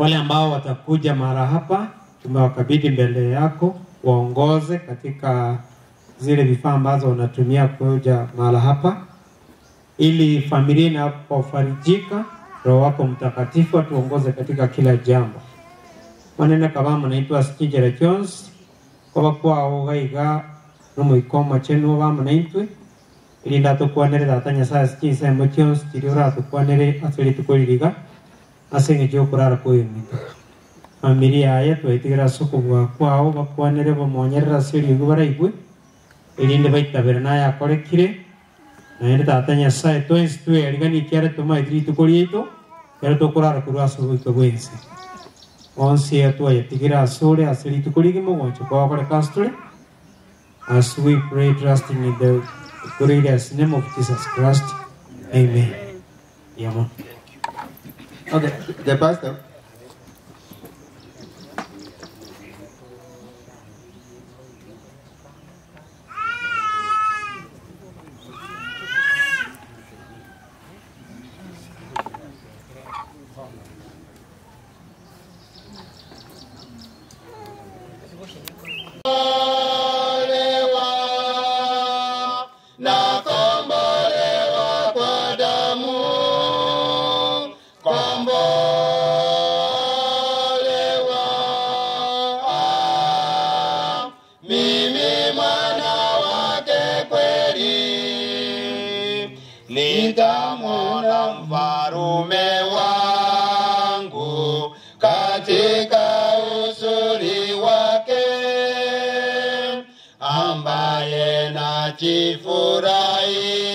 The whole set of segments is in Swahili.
Wale ambao watakuja mara hapa tumewakabidhi mbele yako waongoze katika zile vifaa ambazo unatumia kuja mara hapa, ili familia inapofarijika Roho wako Mtakatifu atuongoze katika kila jambo. Maneno kama mnaitwa Skinjera Jones kwa kwao gaiga no ikoma chenu wa mnaitwe ili ndato kwanere datanya saa Skinjera Jones tirora to kwanere asili tukoliriga asenge jo kurara koyimito familia yetu itigira soko kwao bakwanere bomonyerera siri gubara igwe ili ndi baitabera na yakorekire na ende datanya saa twins twe aligani kiara tuma idri tukolito pero to kurara kurasa ikobwense onse atua yatigira asore asili tukoligi mogoncho kwa kore pastor, as we pray trusting in the glorious name of Jesus Christ. Amen. Yeah. Okay, the pastor.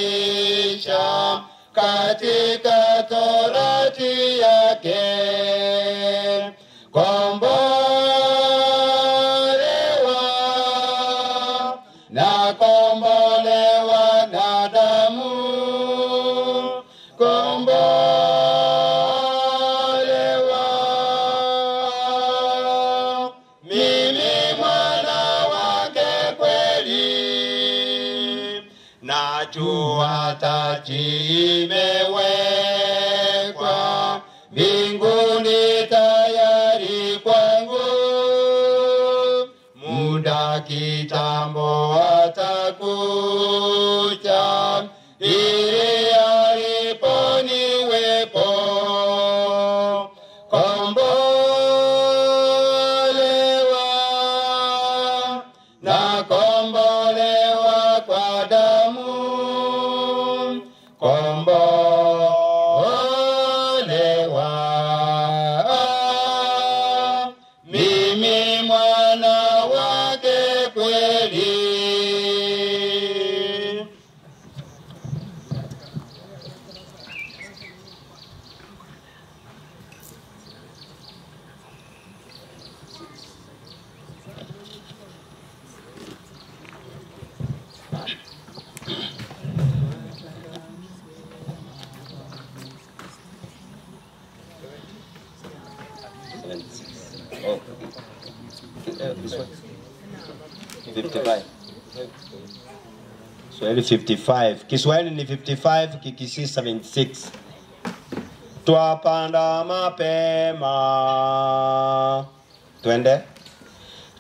Jifurahisha katika torati yake, kombolewa na kombolewa na damu, kombolewa mimi mwana wake kweli. Najua taji imewekwa mbinguni tayari kwangu, muda kitambo atakuja ili alipo niwepo, kombolewa na kombolewa kwa damu, kombolewa mimi mwana wake kweli. Oh. This one. 55. Swahili 55. Kiswahili ni 55, Kikisi 76. Twapanda mapema. Twende.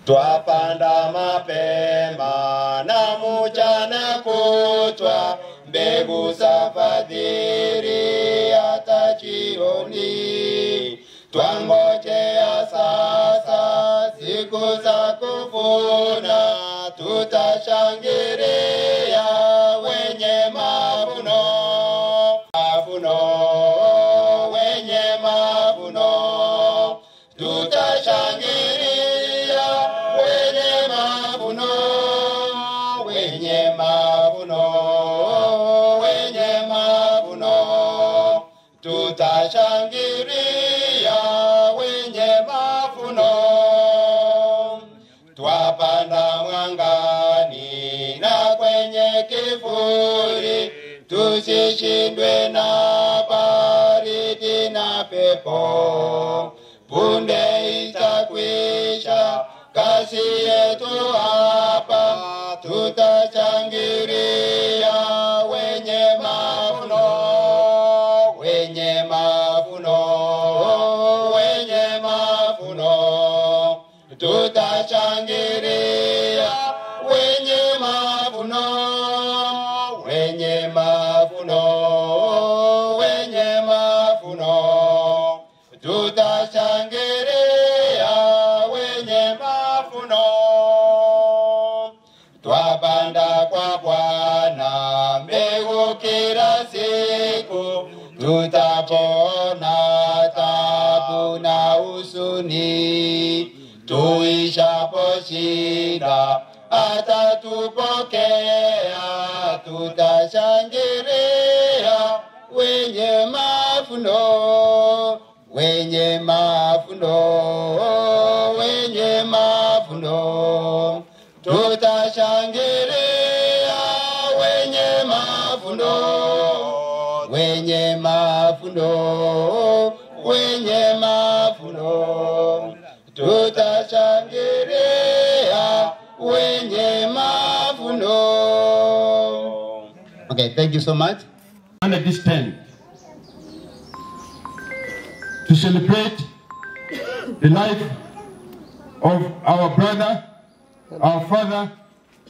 Twapanda mapema na mchana kutwa, mbegu za fadhili hata jioni. Twangojea sasa siku za kuvuna, tutashangilia wenye mavuno. Mavuno, wenye mavuno, tutashangilia wenye mavuno. Wenye mavuno, wenye mavuno, tutashangilia wenye mavuno. Twapanda mwangani na kwenye kivuli, tusishindwe na baridi na pepo. Punde itakwisha kazi yetu hapa, tutashangilia wenye mavuno. Wenye mavuno, wenye twapanda kwa Bwana mbegu kila siku, tutapona tabu na huzuni. Tuishapo shida atatupokea, tutashangilia wenye mavuno, wenye mavuno, wenye mavuno. Tutashangilia wenye mavuno, wenye mavuno, wenye mavuno. Tutashangilia wenye mavuno. Okay, thank you so much. Under this tent to celebrate the life of our brother, our father,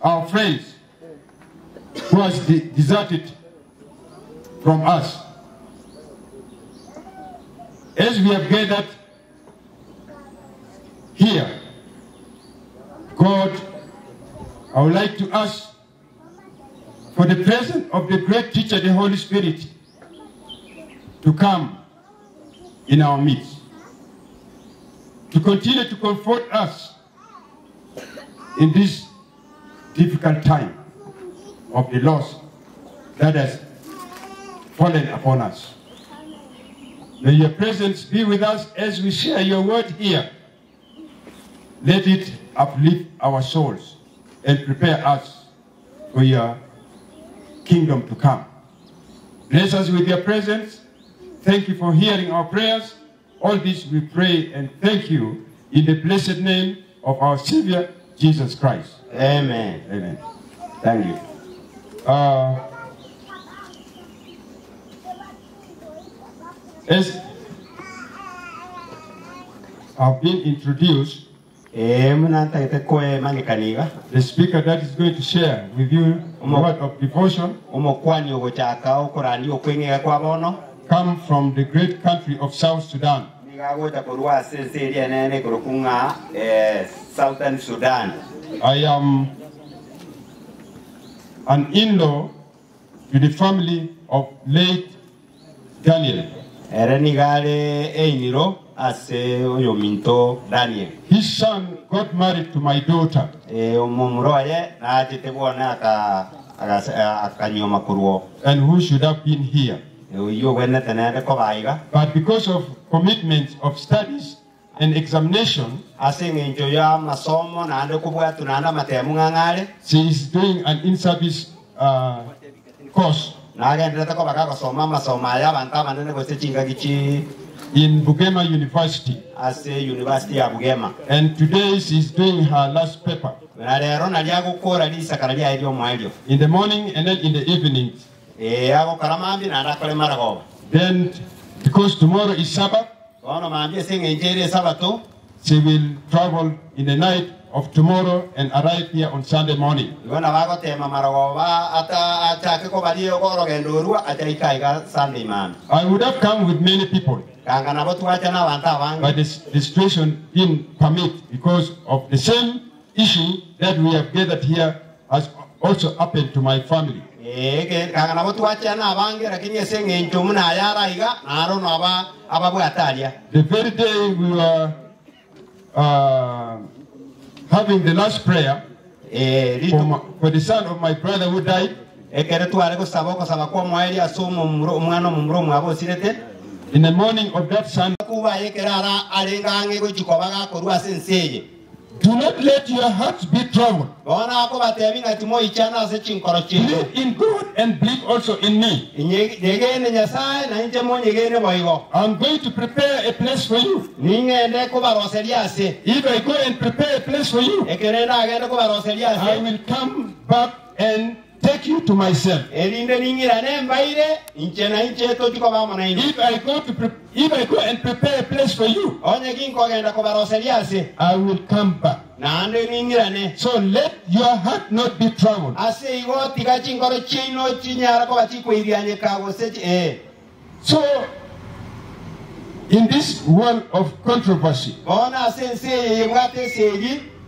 our friends who has deserted from us. As we have gathered here, God, I would like to ask for the presence of the great teacher, the Holy Spirit, to come in our midst, to continue to comfort us in this difficult time of the loss that has fallen upon us. May your presence be with us as we share your word here. Let it uplift our souls and prepare us for your kingdom to come. Bless us with your presence. Thank you for hearing our prayers. All this we pray and thank you in the blessed name of our Savior, Jesus Christ. Amen. Amen. Thank you. As I've been introduced, the speaker that is going to share with you a word of devotion come from the great country of South Sudan. Southern Sudan. I am an in-law to the family of late Daniel. His son got married to my daughter. And who should have been here. But because of commitments of studies and examination, she is doing an in-service course in Bugema University. And today she is doing her last paper. In the morning and then in the evening. Then, because tomorrow is Sabbath, she will travel in the night of tomorrow and arrive here on Sunday morning. I would have come with many people, but the situation didn't permit because of the same issue that we have gathered here has also happened to my family. The very day we were having the last prayer for the son of my brother who died, in the morning of that Sunday, do not let your hearts be troubled. Believe in God and believe also in me. I'm going to prepare a place for you. If I go and prepare a place for you, I will come back and take you to myself. If I go and prepare a place for you, I will come back. So let your heart not be troubled. So in this world of controversy,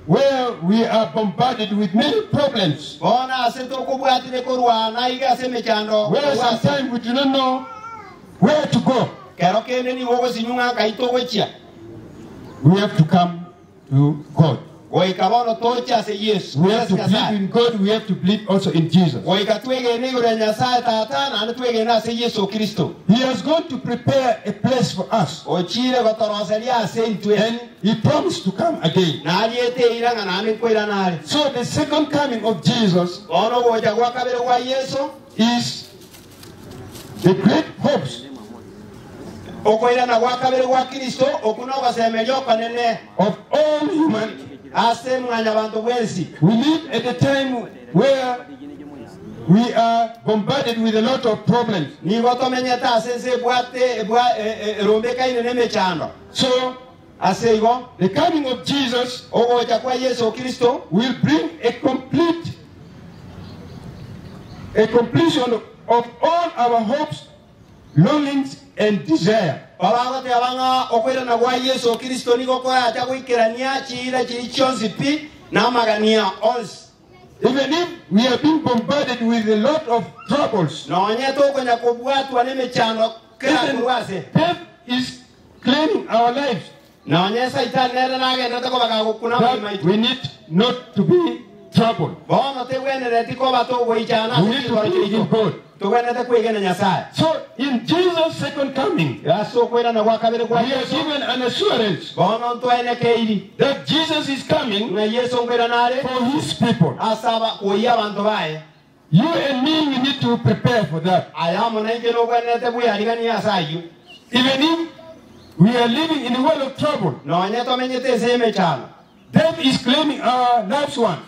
where we are bombarded with many problems, bona aseto kubwatire korwana iga semechando where sometimes we do not know where to go, kero kene ni wogo sinyunga kaito wechia we have to come to God. goikabono tocha se Yesu We have to believe in God, we have to believe also in Jesus. goikatwege ni gore nyasaye tata na twege na se Yesu Kristo He has gone to prepare a place for us, ochire gotoroseria se ntwe and He promised to come again. na aliete iranga na nikwira nale So the second coming of Jesus ono goja gwa kabere kwa Yesu is the great hopes okoira na gwa kabere kwa Kristo okunoga semelyo kanene of all humanity. ase mwanya bantu bwensi We live at a time where we are bombarded with a lot of problems. ni gotomenyeta ase bwate rombeka ine nemechando So ase igo the coming of Jesus ogoja kwa Yesu Kristo will bring a completion of all our hopes, longings, and desire. Baba te abanga okwera na gwa Yesu Kristo ni gokora ata gwikirania chira chonzi pi na magania ons Even if we are being bombarded with a lot of troubles, no nyeto kwenya kubwatwa nemechano kera kurwase death is claiming our lives. no nyesa itanera nagenda to baga gukuna That maitu we need not to be troubled. bono te wenere tiko bato goichana We need to believe in God. to wenete kwigena nyasaye So in Jesus' second coming, yaso kwera na gwa kabere kwa we are Yesu given an assurance bono ntwene keiri that Jesus is coming na Yesu kwera nare for His people. asaba kuya bantu bae You and me, we need to prepare for that. ayamo nenge no wenete buyarigani yasayu Even if we are living in a world of trouble, no nyeto menyete seme chano death is claiming our loved ones.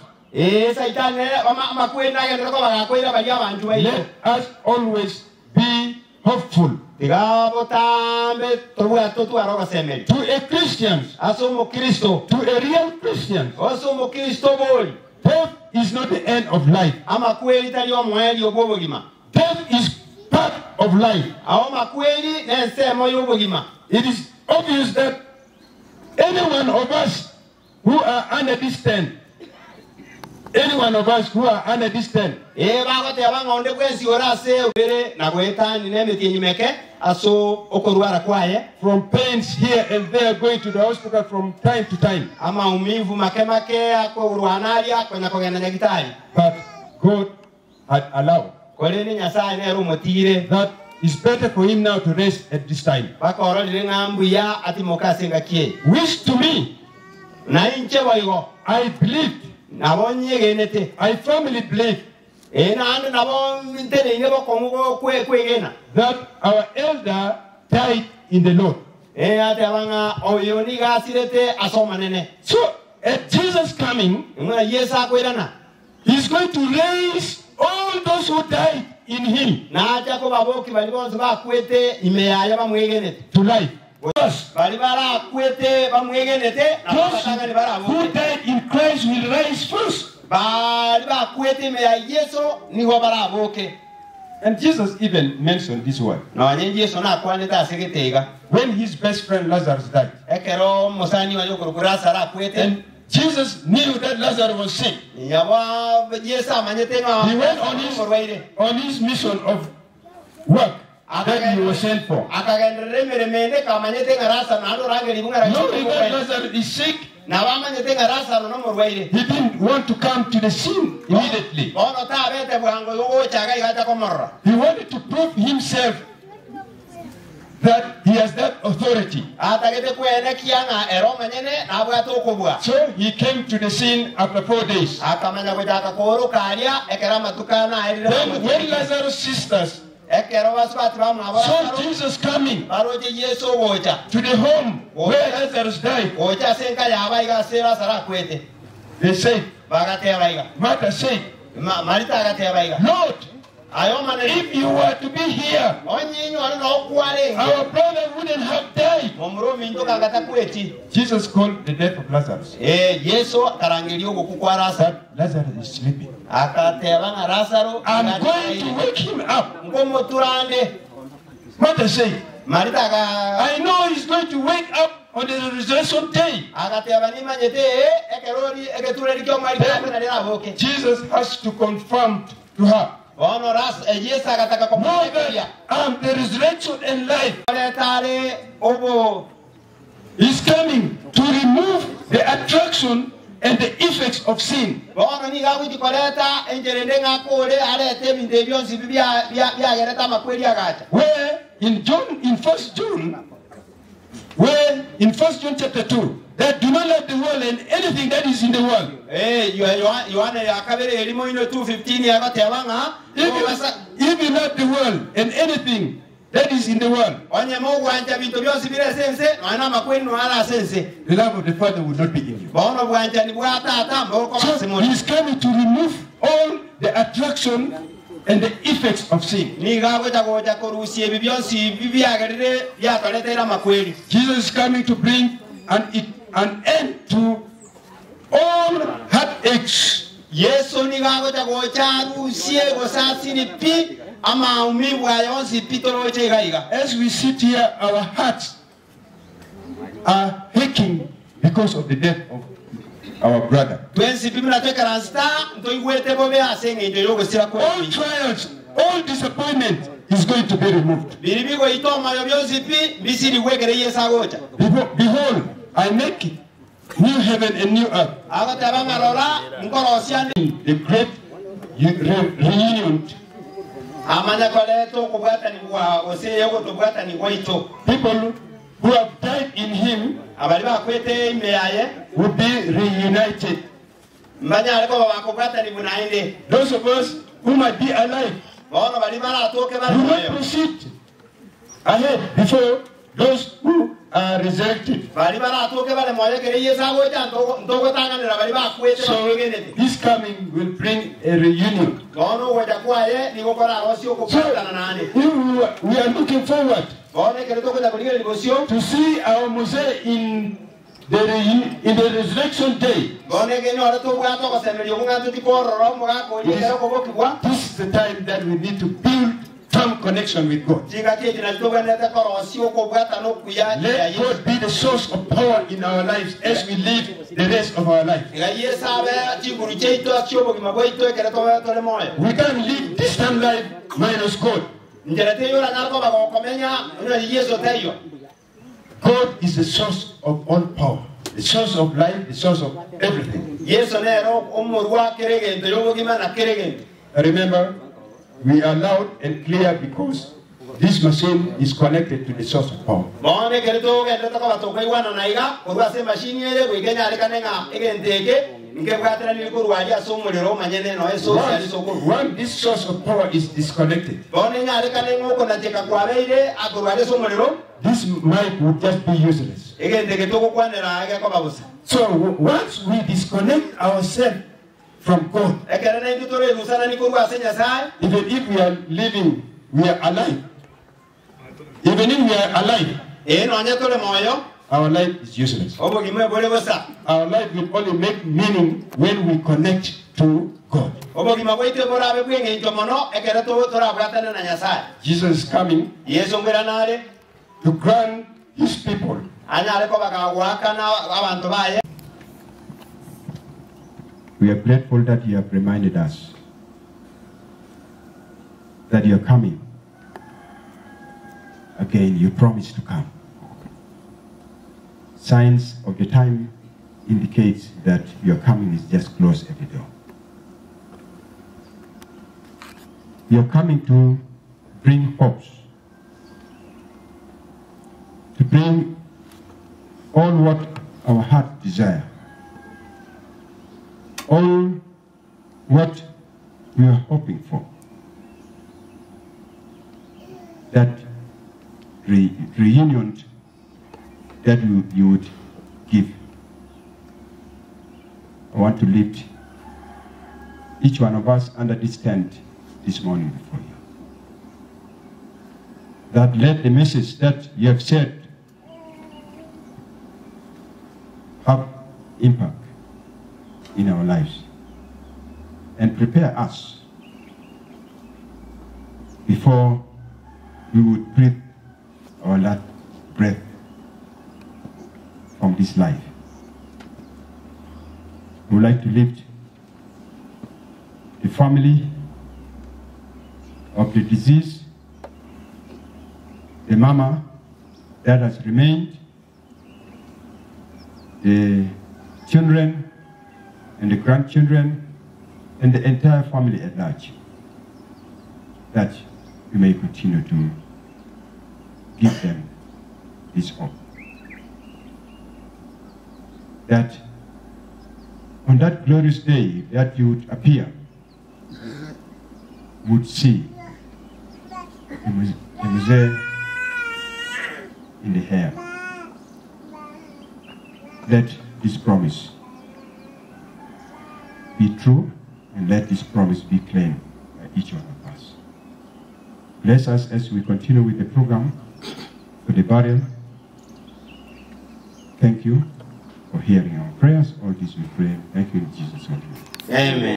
saitane makwenda genda ko bagakwira bali abantu bayo Let us always be hopeful. digabo tambe tobwato twaroga semeli To a Christian, aso mo Kristo to a real Christian, aso mo Kristo boli death is not the end of life. ama kweli tali omweli obogima Death is part of life. aho makweli nensemo yobogima It is obvious that any one of us who are under this tent, bagote abanga onde kwesi orase obere na gwetani nemeti nyimeke aso okorwara kwaye from pains here and there, going to the hospital from time to time. ama umivu make akorwanaria kwenda kogenda nyagitari But God had allowed. koleni nyasaye ne rumotire That it's better for him now to rest at this time. bakoro lire ngambu ya atimokase ngakie Which to me, na inche boigo I believe, nabonye genete I firmly believe na ande nabon intene ine bokomugo kwegena that our elder died in the Lord. ate abanga oyoni gasirete asomanene So at Jesus coming, ngona yesa kwirana he's going to raise all those who died in him na acha ko baboki bali bonse bakwete imeyaya bamwegenete to life. Those bali bara kwete bamwegenete na batanga ni bara who died in Christ will rise first. bali bakwete imeya Yesu niho bara boke And Jesus even mentioned this word. no nyenje Yesu na kwande ta seketega When his best friend Lazarus died, ekero musani wa yokurukura sara kwete and Jesus knew that Lazarus was sick, yaba Yesu amanyete nga he went on his mission of work that he was sent for. akagendere meremende kamanyete ngarasa na ndo range libunga Knowing that range Lazarus is sick, na bamanyete ngarasa no murwaire he didn't want to come to the scene immediately. ono ta bete bwango yogo chaga igata komorra He wanted to prove himself that he has that authority. atagete kwene kianga ero manyene na bwato kubwa So he came to the scene after 4 days. akamanya kwitaka koro kalia ekera matukana airira Then when Lazarus' sisters ekero baswati bamwabara saw Jesus coming baroje Yesu wocha to the home where Lazarus died, wocha senka yaba iga sera sara kwete they said, bagate baiga Martha said, marita agate baiga Lord, ayo manene if you were to be here, onyinyo ari no kware our brother wouldn't have died. momro minto kagata kweti Jesus called the death of Lazarus. Yesu karangeliyo gukukwarasa That Lazarus is sleeping. akateba na Lazaro I'm going to wake him up. ngomo turande Martha said, marita ga I know he's going to wake up on the resurrection day, Jesus has to confirm to her, "Know that I'm the resurrection and life." He's coming to remove the attraction and the effects of sin. Where in First John chapter 2, that do not let the world and anything that is in the world. Even not the world and anything that is in the world. The love of the Father will not be in you. So he's coming to remove all the attraction and the effects of sin. Jesus is coming to bring an end to all heartaches. As we sit here, our hearts are aching because of the death of our brother. All trials, all disappointment is going to be removed. Behold, I make new heaven and new earth. The great reunion. People who have died in him will be reunited. Those of us who might be alive will not proceed ahead before those who are resurrected. So this coming will bring a reunion. So we are looking forward to see our mosaic in the resurrection day. This is the time that we need to build firm connection with God. Let God be the source of power in our lives as we live the rest of our life. We can't live this time life minus God. God is the source of all power, the source of life, the source of everything. Remember, we are loud and clear because this machine is connected to the source of power. Once this source of power is disconnected, this mic would just be useless. So once we disconnect ourselves from God, even if we are living, we are alive. Even if we are alive, our life is useless. Our life will only make meaning when we connect to God. Jesus is coming to grant his people we are grateful that you have reminded us that you are coming. Again, you promised to come. Signs of the time indicates that your coming is just close at the door. You are coming to bring hopes, to bring all what our heart desire, all what we are hoping for, that reunion that you would give. I want to lift each one of us under this tent this morning before you. That let the message that you have said have impact in our lives and prepare us before we would breathe our last breath from this life. We would like to lift the family of the deceased, the mama that has remained, the children and the grandchildren, and the entire family at large, that we may continue to give them this hope. That on that glorious day that you would appear, would see the Mzee in the hair. Let this promise be true, and let this promise be claimed by each one of us. Bless us as we continue with the program for the burial. Thank you for hearing our prayers. All this we pray. Thank you in Jesus' name. Amen.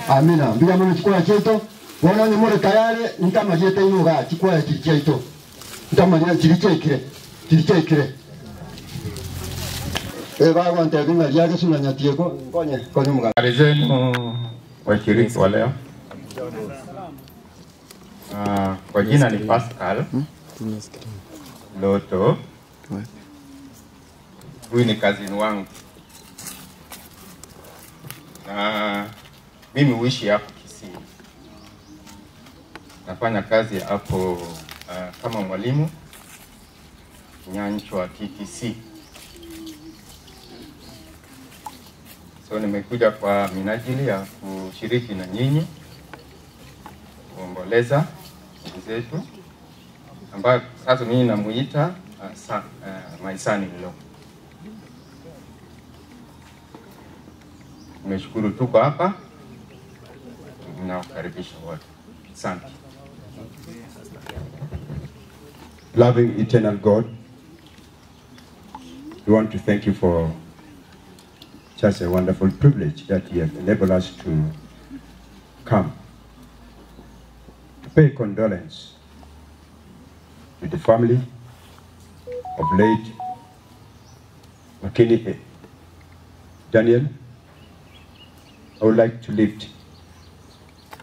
Amina. Bila mwana chukua cheto, wana ni mwere tayari, nitama jete inuga, chukua cheto. Nitama jete chiriche. Bago ntevinga liage suna nyatieko, konye mga. Habari zenu washiriki wa leo. Kwa jina ni Pascal Loto. Huyu ni kazini wangu. Mimi huishi hapo Kisii. Nafanya kazi hapo kama mwalimu Nyanchwa TTC. So nimekuja kwa minajili ya kushiriki na nyinyi kuomboleza zetu ambayo sasa mimi namuita Maisani Mlo. Nimeshukuru tuko hapa. Nawakaribisha wote. Asante. Loving eternal God, we want to thank you for such a wonderful privilege that you have enabled us to come to pay condolence to the family of late Makini Daniel. I would like to lift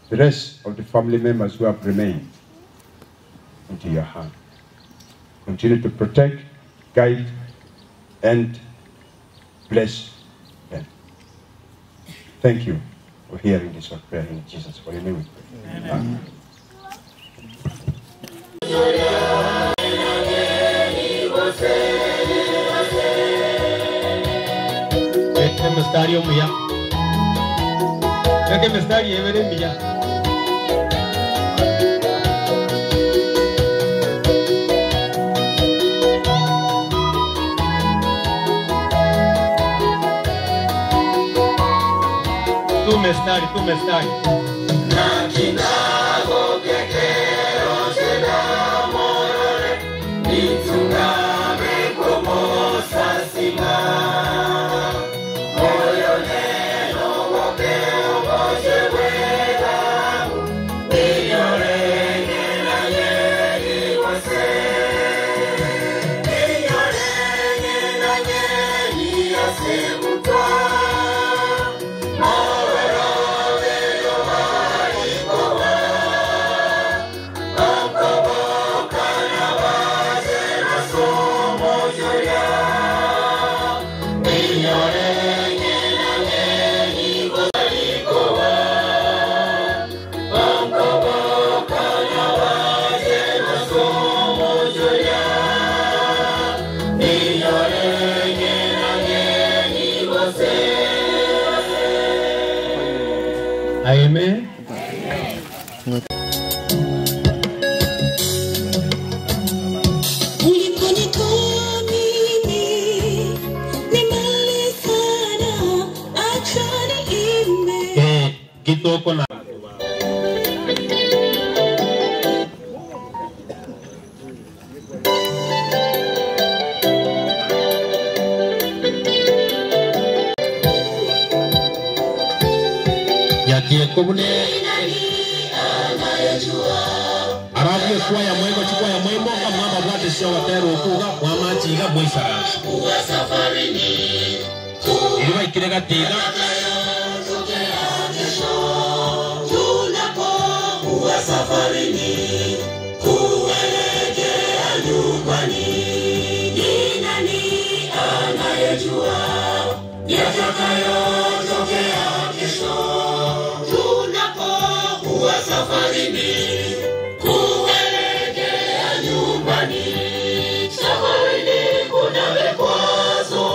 the rest of the family members who have remained into your hand. Continue to protect, guide, and bless them. Thank you for hearing this prayer in Jesus' holy name we pray. Amen. Tu mestari. Moyo neno kubune arabu kwa ya mwego chukua ya mwego kama mabwate sio watero kuga mama chiga mwisara kuwa safarini iliwa ikirega tena tunapokuwa safarini kuelekea nyumbani ni nani anayejua yatakayotokea kesho tunapokuwa safarini kuelekea nyumbani. Safarini kuna vikwazo,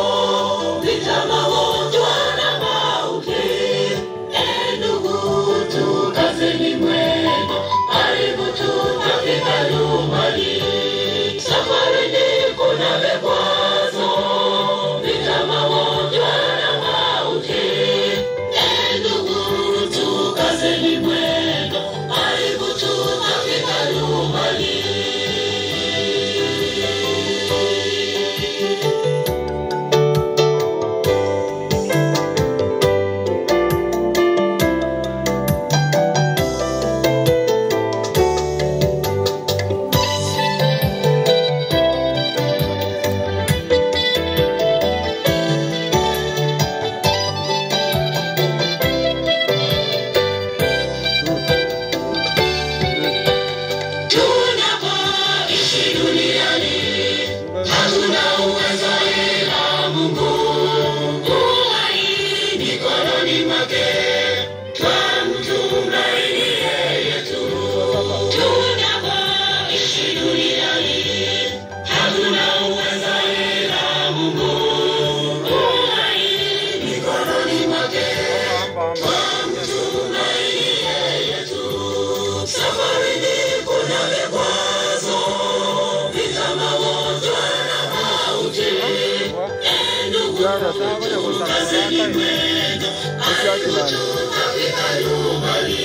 vita, magonjwa na mauti. Ndugu, tukazeni mwendo, karibu tutafika nyumbani. Safarini kuna vikwazo, vita, magonjwa na mauti. Ndugu, tukazeni mwendo, karibu tutafika nyumbani. Tunapoishi duniani hatuna uwezo ila Mungu. Uhai mikononi mwake, twamtumaini yeye tu. Tunapoishi duniani hatuna uwezo ila Mungu. Uhai mikononi mwake, twamtumaini yeye tu. Safarini kuna vikwazo, vita, magonjwa na mauti. Ndugu, tukazeni mwendo, karibu tutafika nyumbani.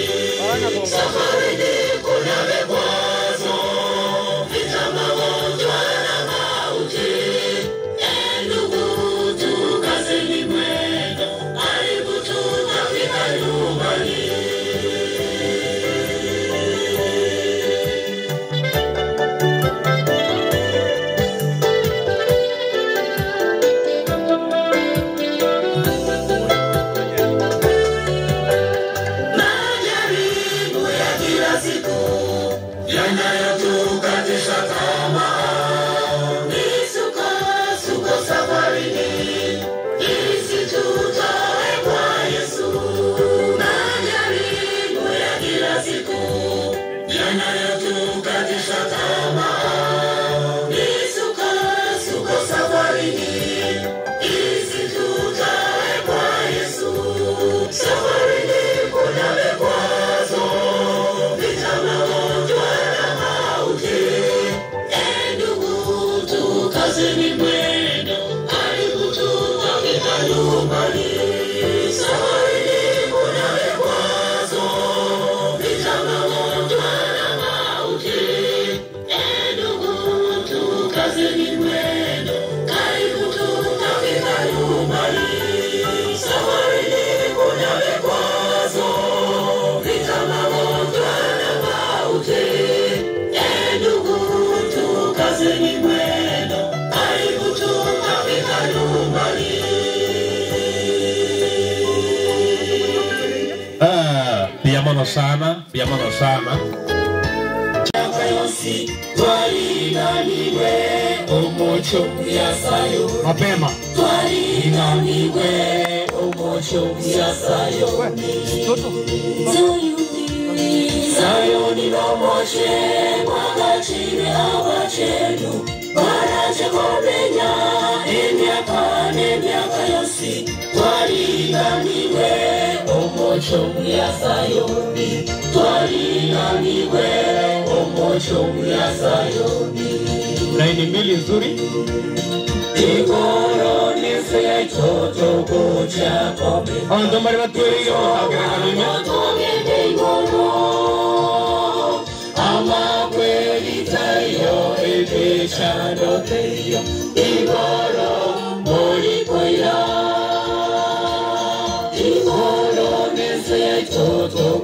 Safarini kuna vikwazo, vita, magonjwa na mauti. Ndugu, tukazeni mwendo, karibu tutafika nyumbani. Majaribu ya kila siku yanayotukatisha tamaa, misukosuko safarini isitutoe kwa Yesu. Majaribu ya kila siku yanayotukatisha tamaa, misukosuko safarini isitutoe kwa Yesu. Safarini kuna vikwazo, vita, magonjwa na mauti. Ndugu, tukazeni mwendo, karibu tutafika nyumbani. Safarini kuna vikwazo, vita, magonjwa na mauti. Ndugu, tukazeni mwendo, karibu tutafika nyumbani. Safarini kuna vikwazo, vita, magonjwa na mauti. Ndugu, tukazeni mwendo, karibu tutafika nyumbani. Piamono sana, piamono sana. Twalinganiwe omuco yasayo mapema, twalinganiwe omuco yasayo Sayoni nomoshe mwagachire abachenu baraje komenya emyaka n'emyaka yosi. Twalinganiwe omuco yazayoni, twalinganiwe omuco yazayoni. Laini mbili nzuri. Igoro nise yaitoto kucha kobe Ondo mari batweriyo agaraganime Otogende igoro Ama kweli tayo ebe chando teyo Igoro mori koya Igoro nise yaitoto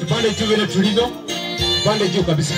Tupande juu vile tulivyo, tupande juu kabisa.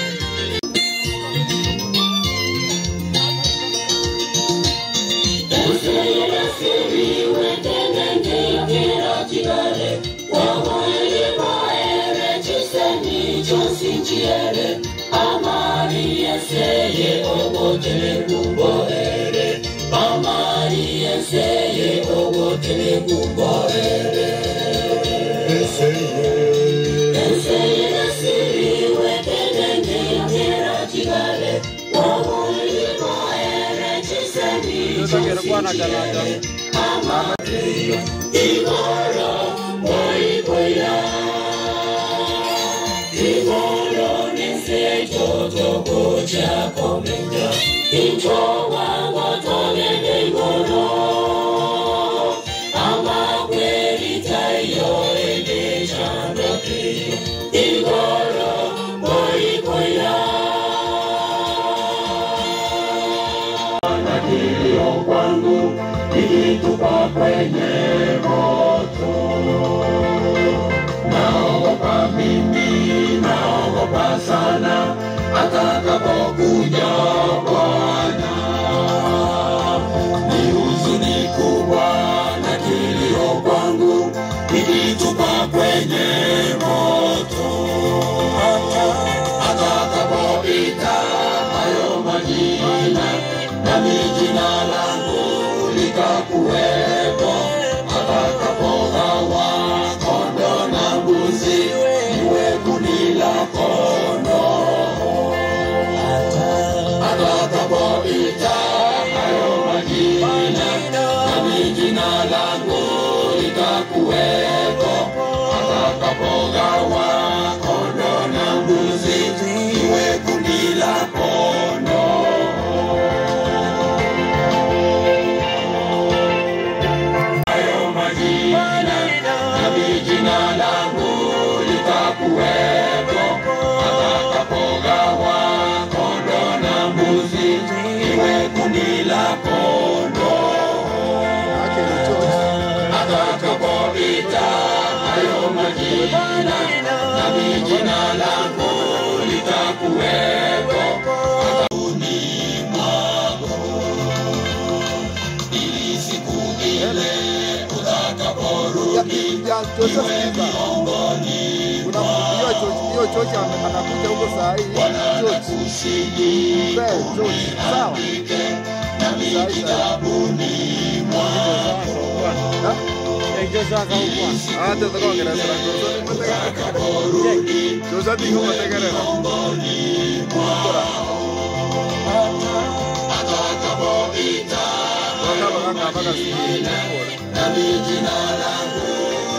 nami jina langu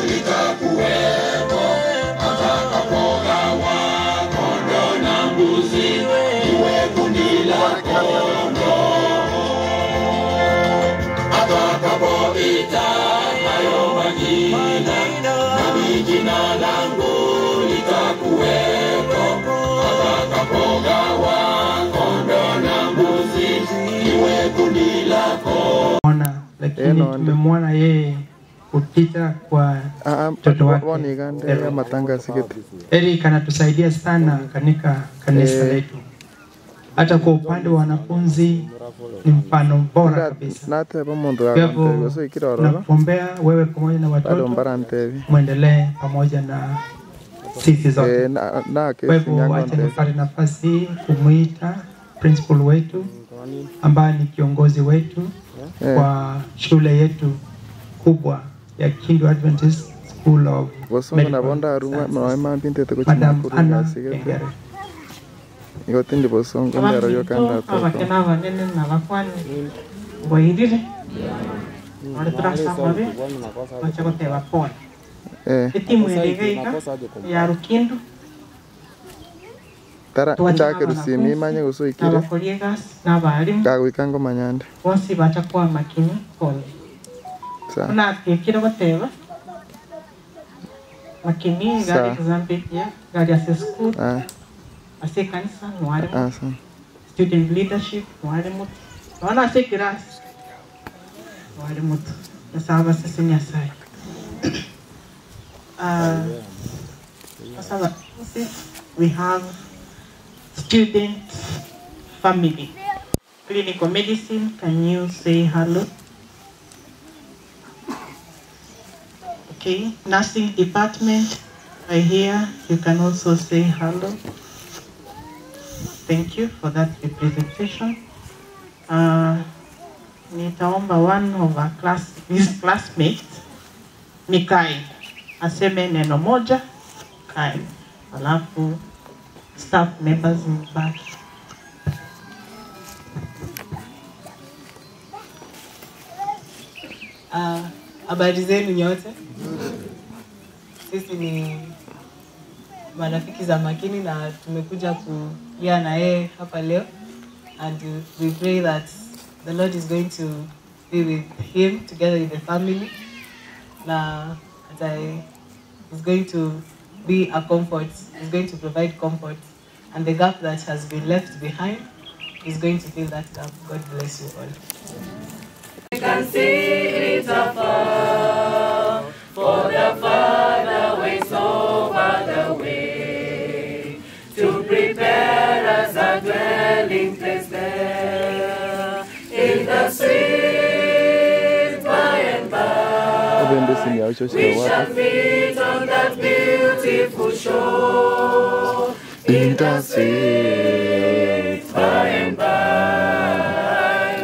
litakuwepo, atakapogawa kondoo na mbuzi, iwe kundi la kondoo. Atakapoita hayo majina, nami jina langu litakuwepo, atakapogawa kondoo na mbuzi, iwe kundi la kondoo. Lakini tumemwona yeye kupita kwa mtoto wake Eric anatusaidia sana katika kanisa letu. Hata kwa upande wa wanafunzi ni mfano bora kabisa. Nakuombea wewe pamoja na watoto muendelee pamoja na sisi zote. Kwa hivyo wacha nipate nafasi hii kumuita principal wetu ambaye ni kiongozi wetu kwa shule yetu kubwa ya Kindu Adventist School of Medical Sciences. Madam Anna Engere. Igotindi bosongo ndero yokanda to. Abakena banene nabakwani boirire. Ore turasa mabe. Bacha goteba pona. Etimu yegeika ya Rukindu. Tara ndake rusimi manye gusoikire. Abakoliegas n'abarimu. Gaguikango manyanda. Bose bacha kwa makini pole. Kuna kikira goteba. Makini gari kuzambikia, gari ya school. Ase kanisa mwalimu. Student leadership mwalimu. Wana ase kirasi mwalimu. Nasaba sisi ni asai. Nasaba we have student family. Clinical medicine, can you say hello? Okay, nursing department, right here, you can also say hello. Thank you for that representation. Nitaomba one of our his classmates, Mikai, aseme neno moja, Kai, alafu staff members mbaki. Habari zenu nyote. Sisi ni marafiki za Makini na tumekuja kulia na yeye hapa leo, and we pray that the Lord is going to be with him together with the family, na is going to be a comfort, is going to provide comfort, and the gap that has been left behind is going to fill that gap. God bless you all. You can see it afar, for the Father waits over the way to prepare us a dwelling place there in the sweet by and by. We shall meet on that beautiful shore in the sweet by and by.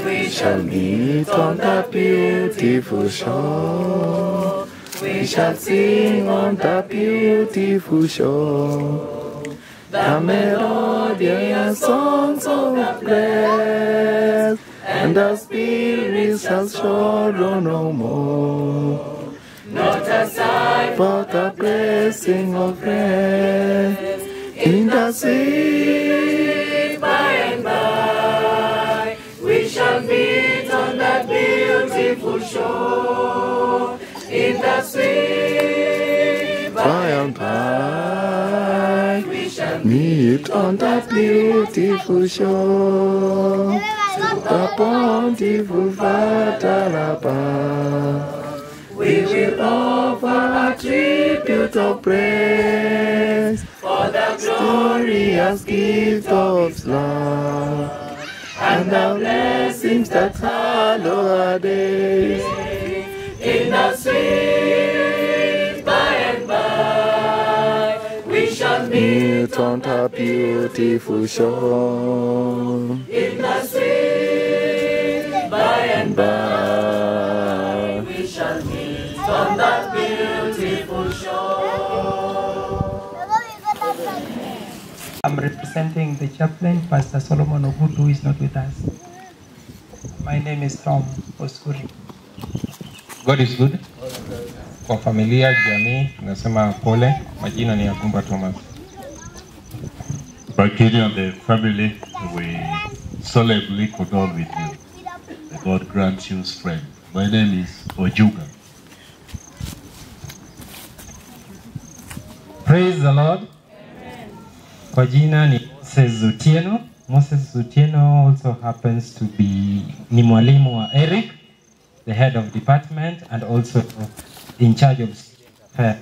We shall meet on that beautiful shore. We shall sing on that beautiful shore the melodious songs of praise, and the spirit shall sorrow no more. Not a sigh, but a blessing of rest in the sweet by and by. We shall meet on that beautiful shore in the sweet by and by. We shall meet on that beautiful shore, the bountiful Father above. We will offer a tribute of praise for the glorious gift of love and the blessings that follow our days in the sweet by and by. We shall meet on the beautiful shore in the sweet by and by. We shall meet on that beautiful shore. I'm representing the chaplain, Pastor Solomon Ogutu, who is not with us. My name is Tom Oskuri. God is good. Kwa familia, jamii, tunasema pole. Majina ni Agumba Thomas. Bakiri and the family, we solemnly condole with you. May God grant you strength. My name is Ojuga. Praise the Lord. Kwa jina ni Moses Zutieno. Moses Zutieno also happens to be ni mwalimu wa Eric, the head of department, and also in charge of affairs.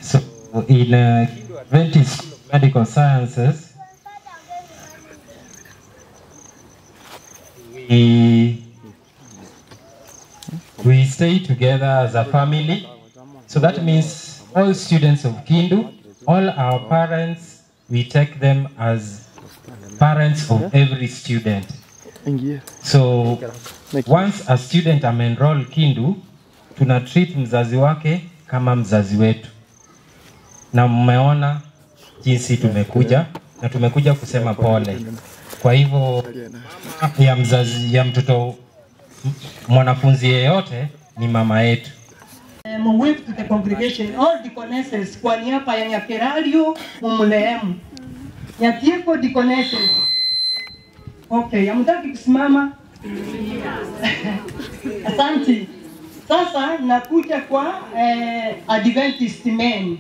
So in Adventist Medical Sciences, we stay together as a family. So that means all students of Kindu, all our parents, we take them as parents of every student. So once a student ame-enroll Kindu, tuna treat mzazi wake kama mzazi wetu. Na mmeona jinsi tumekuja, na tumekuja kusema pole. Kwa hivyo ya mzazi ya mtoto mwanafunzi yeyote ni mama yetu. Mwifu to the congregation, all deaconesses kwa niaba ya Nyakerario mumulehemu. Nyatieko deaconesses. Okay, amtaki kusimama? Asante. Sasa nakuja kwa Adventist men.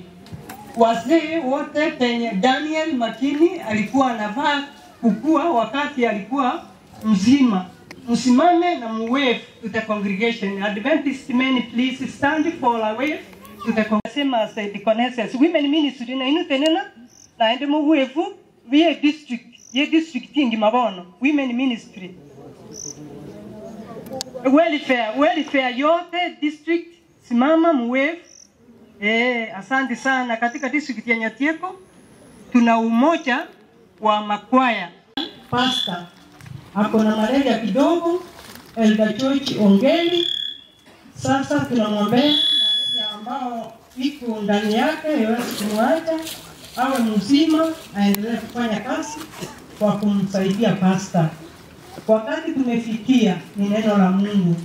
Wazee wote penye Daniel Makini alikuwa anavaa kukua wakati alikuwa mzima. Msimame na muwave to the congregation. Adventist men, please stand for a wave to the congregation. Same as the deaconesses. Women ministry na inu tenena na ende muwave we district ingi mabono. Women ministry. Welfare yote district simama muwave. Asante sana. Katika district ya Nyatieko tuna umoja wa makwaya. Pastor ako na malaria kidogo, Elder George Ongeli. Sasa tunamwombea malaria ambao iko ndani yake iweze kumwacha awe mzima, aendelee kufanya kazi kwa kumsaidia pastor. Wakati tumefikia ni neno la Mungu.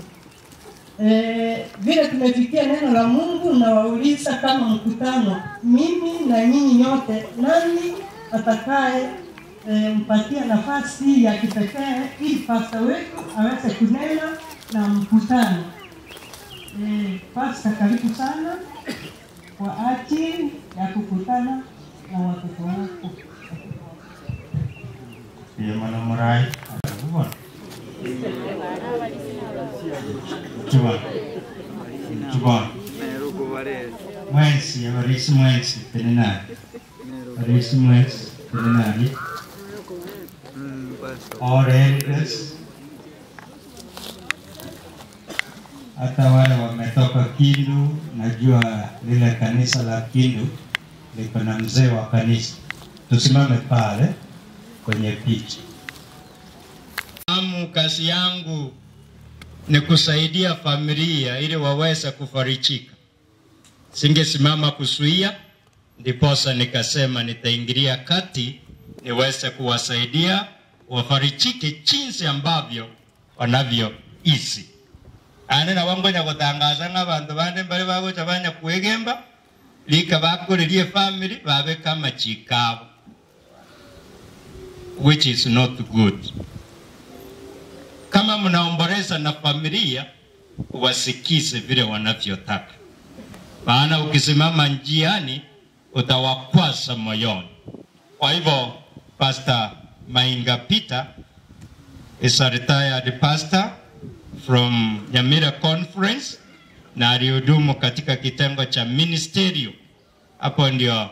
Vile tumefikia neno la Mungu, na wauliza kama mkutano, mimi na nyinyi nyote, nani atakaye mpatia nafasi ya kipekee ili pastor wetu aweze kunena na mkutano. Pastor, karibu sana kwa ajili ya kukutana na watoto wako. Mana murai bukan coba mwensi abarisi mwensi penenari abarisi mwensi penenari or elders hata wale wametoka Kindu. Najua lile kanisa la Kindu liko na mzee wa kanisa. Tusimame pale kwenye picha. Kazi yangu ni kusaidia familia ili waweze kufarijika. Singesimama kuzuia, ndiposa nikasema nitaingilia kati niweze kuwasaidia wafarijike jinsi ambavyo wanavyoishi. Na wangonya kutangaza n'abantu bande mbali babo chabanya kuegemba lika bakulilie family babe kama chikabo, which is not good. Kama mnaomboleza na familia, wasikize vile wanavyotaka. Maana ukisimama njiani utawakwaza moyoni. Kwa hivyo Pastor Mainga Peter is a retired pastor from Nyamira Conference na alihudumu katika kitengo cha ministerio. Hapo ndio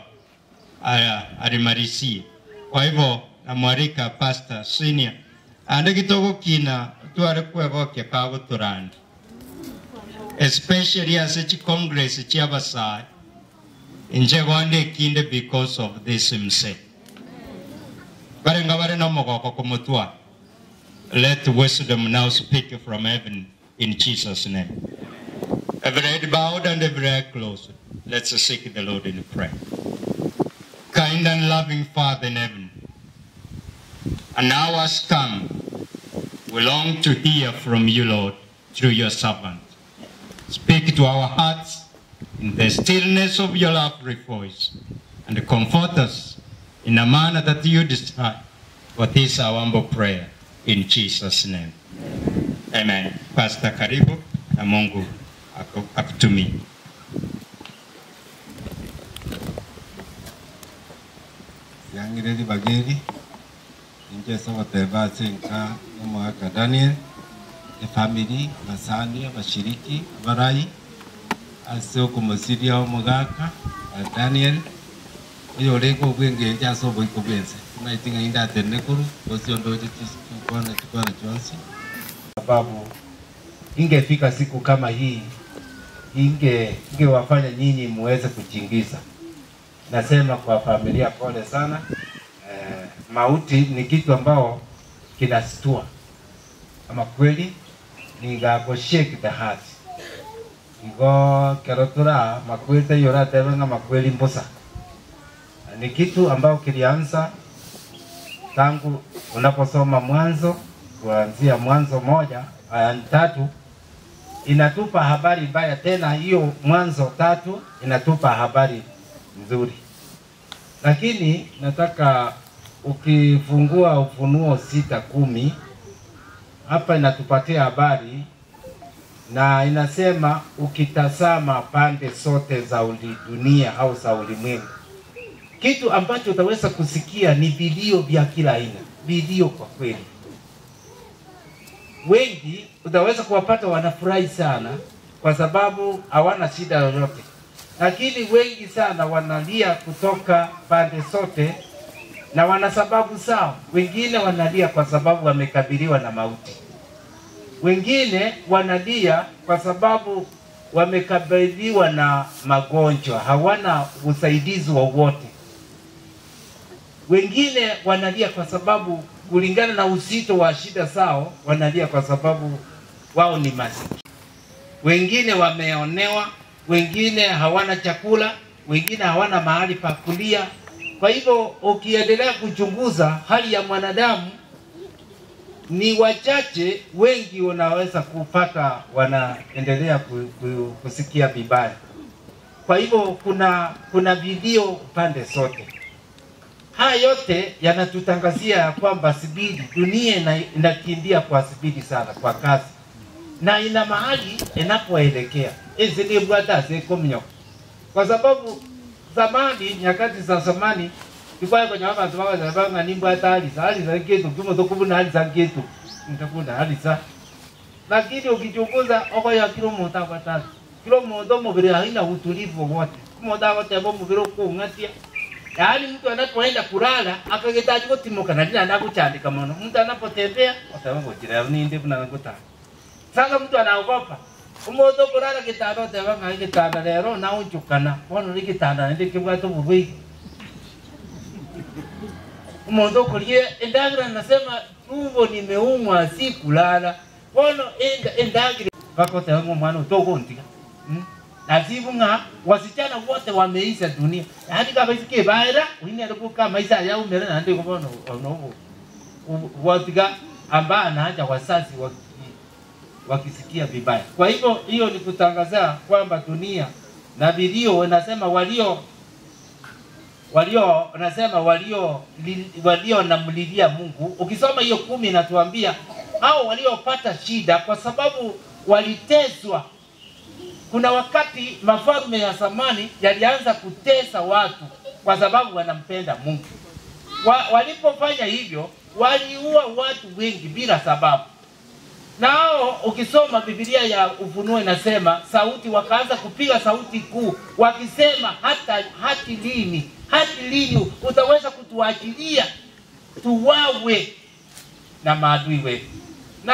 alimalizie. Kwa hivyo namwalika Pastor Senior ande kitogo kina tuare kwegoke kago turandi, especially as a congress chiabasai inje gonde kinde because of this himself. Barenga bare no mogoko kumutwa. Let wisdom now speak from heaven in Jesus' name. Every head bowed and every eye closed. Let's seek the Lord in prayer. Kind and loving Father in heaven, and now has come We long to hear from you, Lord, through your servant. Speak to our hearts in the stillness of your lovely voice, and comfort us in a manner that you desire. For this our humble prayer, in Jesus' name. Amen. Pastor karibu na Mungu akutumie. Yangireli bageri inje sawa teba senka mwaka Daniel the family masani abashiriki abarai asio kumasiria omugaka Daniel iyo leko bwenge jaso boiko bense tunaitinga inda tenekuru bosio ndoje tukwana chonsi sababu ingefika siku kama hii ingewafanya nyinyi muweze kuchingiza. Nasema kwa familia pole sana. Mauti ni kitu ambao kinastua. Ama kweli ni go shake the heart. Igo kerotura makwete yora tebenga makweli mbosa. Ni kitu ambao kilianza tangu unaposoma Mwanzo, kuanzia Mwanzo 1 aya 3 inatupa habari mbaya, tena hiyo Mwanzo 3 inatupa habari nzuri. Lakini nataka ukifungua Ufunuo 6:10 hapa inatupatia habari na inasema ukitazama pande zote za dunia au za ulimwengu, kitu ambacho utaweza kusikia ni vilio vya kila aina. Vilio kwa kweli. Wengi utaweza kuwapata wanafurahi sana kwa sababu hawana shida yoyote. Lakini wengi sana wanalia kutoka pande zote na wana sababu zao. Wengine wanalia kwa sababu wamekabiliwa na mauti. Wengine wanalia kwa sababu wamekabiliwa na magonjwa, hawana usaidizi wowote. Wengine wanalia kwa sababu kulingana na uzito wa shida zao, wanalia kwa sababu wao ni masikini. Wengine wameonewa, wengine hawana chakula, wengine hawana mahali pa kulia. Kwa hivyo ukiendelea kuchunguza hali ya mwanadamu, ni wachache, wengi wanaweza kupata wanaendelea kusikia vibaya. Kwa hivyo kuna vilio pande zote. Haya yote yanatutangazia kwamba sibidi dunia inakimbia kwa sibidi sana, kwa kasi. Na ina mahali inapoelekea. Hizi ni bwata zekomnyo. Kwa sababu zamani, nyakati za zamani, tulikuwa kwenye watu wabanga ni bwata hali za kitu, tumo tukubuna hali za kitu. Mtakuna hali za. Lakini ukichunguza oko ya kilo mota kwa tatu. Kilo moto mubiri haina utulivu wote. Moda wote ambao mubiri kuungatia. Yaani mtu anapoenda kulala akagetaji kutimoka na ndio anakuchandika mono. Mtu anapotembea atawango jirani ni ndipo nakuta. Sasa mtu anaogopa. Umoto kulala kitaro tewanga kitanda lero na unchukana. Bono likitanda ndi kibwato bubi. Umoto kulie endagira nasema tumbo nimeumwa si kulala. Bono endagira bako tewango mwana utogo ntika. Nazibunga wasichana wote wameisha dunia. Hadi kama isike baira, wini alikuwa maisha yao mbele na ndio kubono ono. Watiga amba anaacha wasasi wakisikia vibaya. Kwa hivyo hiyo ni kutangaza kwamba dunia na vilio wanasema walio namlilia Mungu. Ukisoma hiyo 10 inatuambia hao waliopata shida kwa sababu waliteswa. Kuna wakati mafalme ya zamani yalianza kutesa watu kwa sababu wanampenda Mungu. Walipofanya hivyo, waliua watu wengi bila sababu. Nao ukisoma Biblia ya Ufunuo inasema sauti wakaanza kupiga sauti kuu wakisema hati lini utaweza kutuachilia tuwawe na maadui wetu. Na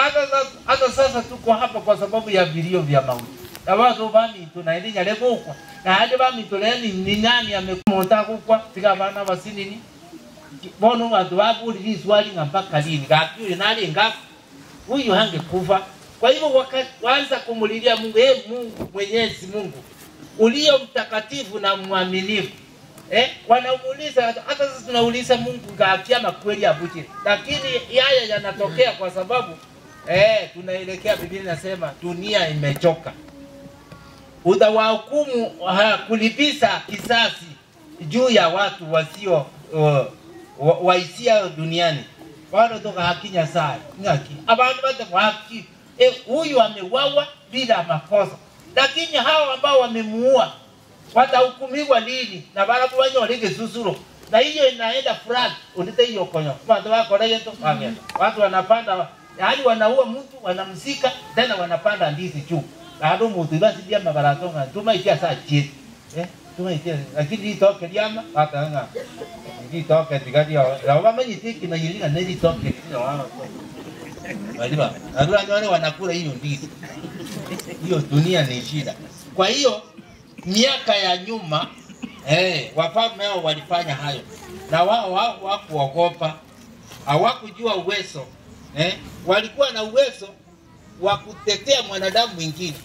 hata sasa tuko hapa kwa sababu ya vilio vya mauti. Na watu bami tunaendelea leo kwa na hadi bami tuleni ni nani amekumota kwa tika bana basinini bono watu wapo ni swali mpaka lini gapi nani ngapi huyu hangekufa. Kwa hivyo wakaanza kumulilia Mungu, Mungu Mwenyezi Mungu ulio mtakatifu na mwaminifu. Wanauliza hata sisi tunauliza Mungu gapi ama kweli abuche. Lakini haya yanatokea kwa sababu tunaelekea, Biblia inasema dunia imechoka. Utawahukumu kulipiza kisasi juu ya watu wasio waisia duniani. Wale toka hakinya saa ngaki abantu bate kwa haki huyu amewawa bila makosa, lakini hao ambao wamemuua watahukumiwa lini? Na barabu wanyolege susuro, na hiyo inaenda flag ulite hiyo konyo watu wako yetu watu wanapanda, yaani wanaua mtu wanamsika tena wanapanda ndizi juu bado mtu basi dia mabaratonga tumaitia saa chini tumaitia, lakini itoke diama hata nga itoke tigadia wao manyitiki na yilinga nedi toke ndio wao waliba adura wale wanakula hiyo ndizi. Hiyo dunia ni shida. Kwa hiyo miaka ya nyuma wafalme hao walifanya hayo, na wao hawakuogopa, hawakujua uwezo walikuwa na uwezo wa kutetea mwanadamu mwingine.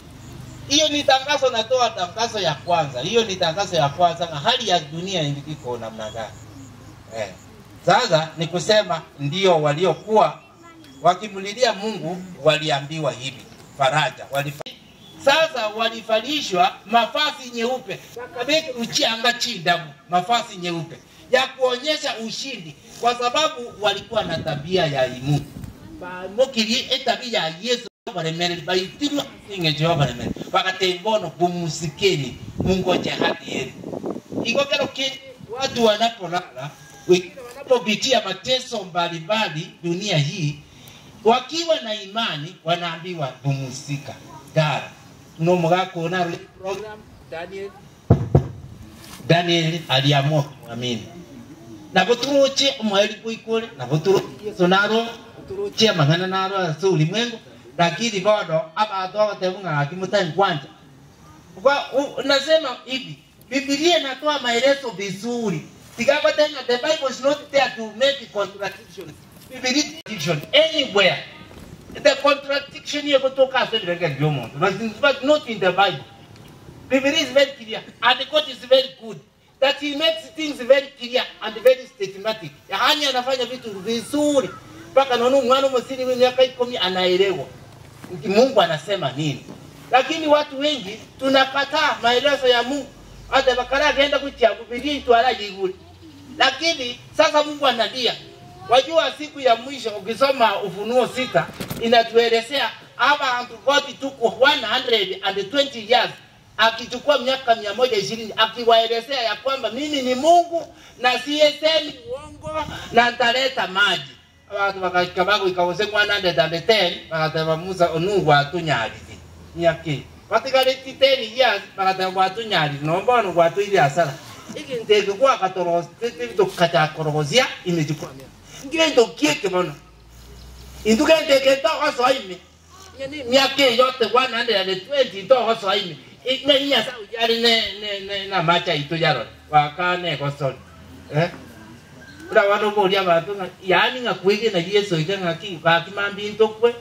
Hiyo ni tangazo, natoa tangazo ya kwanza. Hiyo ni tangazo ya kwanza na hali ya dunia iko namna gani. Sasa ni kusema ndio waliokuwa wakimlilia Mungu waliambiwa hivi faraja. Sasa walivalishwa mavazi nyeupe, kabeki uchianga chindamu, mavazi nyeupe ya kuonyesha ushindi, kwa sababu walikuwa na tabia ya imu. Mokili tabia ya Yesu baremere baitirwa ninge Jehova baremere wakatembono kumusikeni Mungu jehadi yetu. Iko kero watu wanapolala, wanapopitia mateso mbalimbali dunia hii, wakiwa na imani wanaambiwa pumusika gara. Tunomuga kuona program Daniel aliamua kumwamini. Na buturuche umweli kuikule na buturuche Yesu naro buturuche mangana naro so ulimwengu, lakini bado abantu watemunga akimutai kwanja. Kwa nasema hivi, Biblia inatoa maelezo vizuri. Tigaba tena, the Bible is not there to make contradictions. Biblia contradiction anywhere. The contradiction here kutoka sasa ndio ndio but not in the Bible. Biblia is very clear and God is very good that he makes things very clear and very systematic. Yaani anafanya vitu vizuri mpaka naona mwana msini mwenye miaka 10 anaelewa Mungu anasema nini. Lakini watu wengi tunakataa maelezo ya Mungu. Hata bakara aenda kutia Biblia itwalaje iguli. Lakini sasa Mungu analia. Wajua siku ya mwisho ukisoma Ufunuo 6 inatuelezea abantu wote tuko 120 years, akichukua miaka 120 akiwaelezea ya kwamba mimi ni Mungu na siyesemi uongo na nitaleta maji. Watu wakakabago ikawose 110 wakatema Musa onungu atunyali nyaki. Watikale 10 years wakatema atunyali nomba onungu atuili asala. Iki ndege kwa katorosi tito katakorozia imechukua ngendo kieke bana indugende kenta kaso aime yani miake yote 120 to kaso aime ikmenya sa yari ne na macha ito yaro wakane koso ura wano bolia batu yani ngakwege na Yesu ikangaki bakimambi ntokwe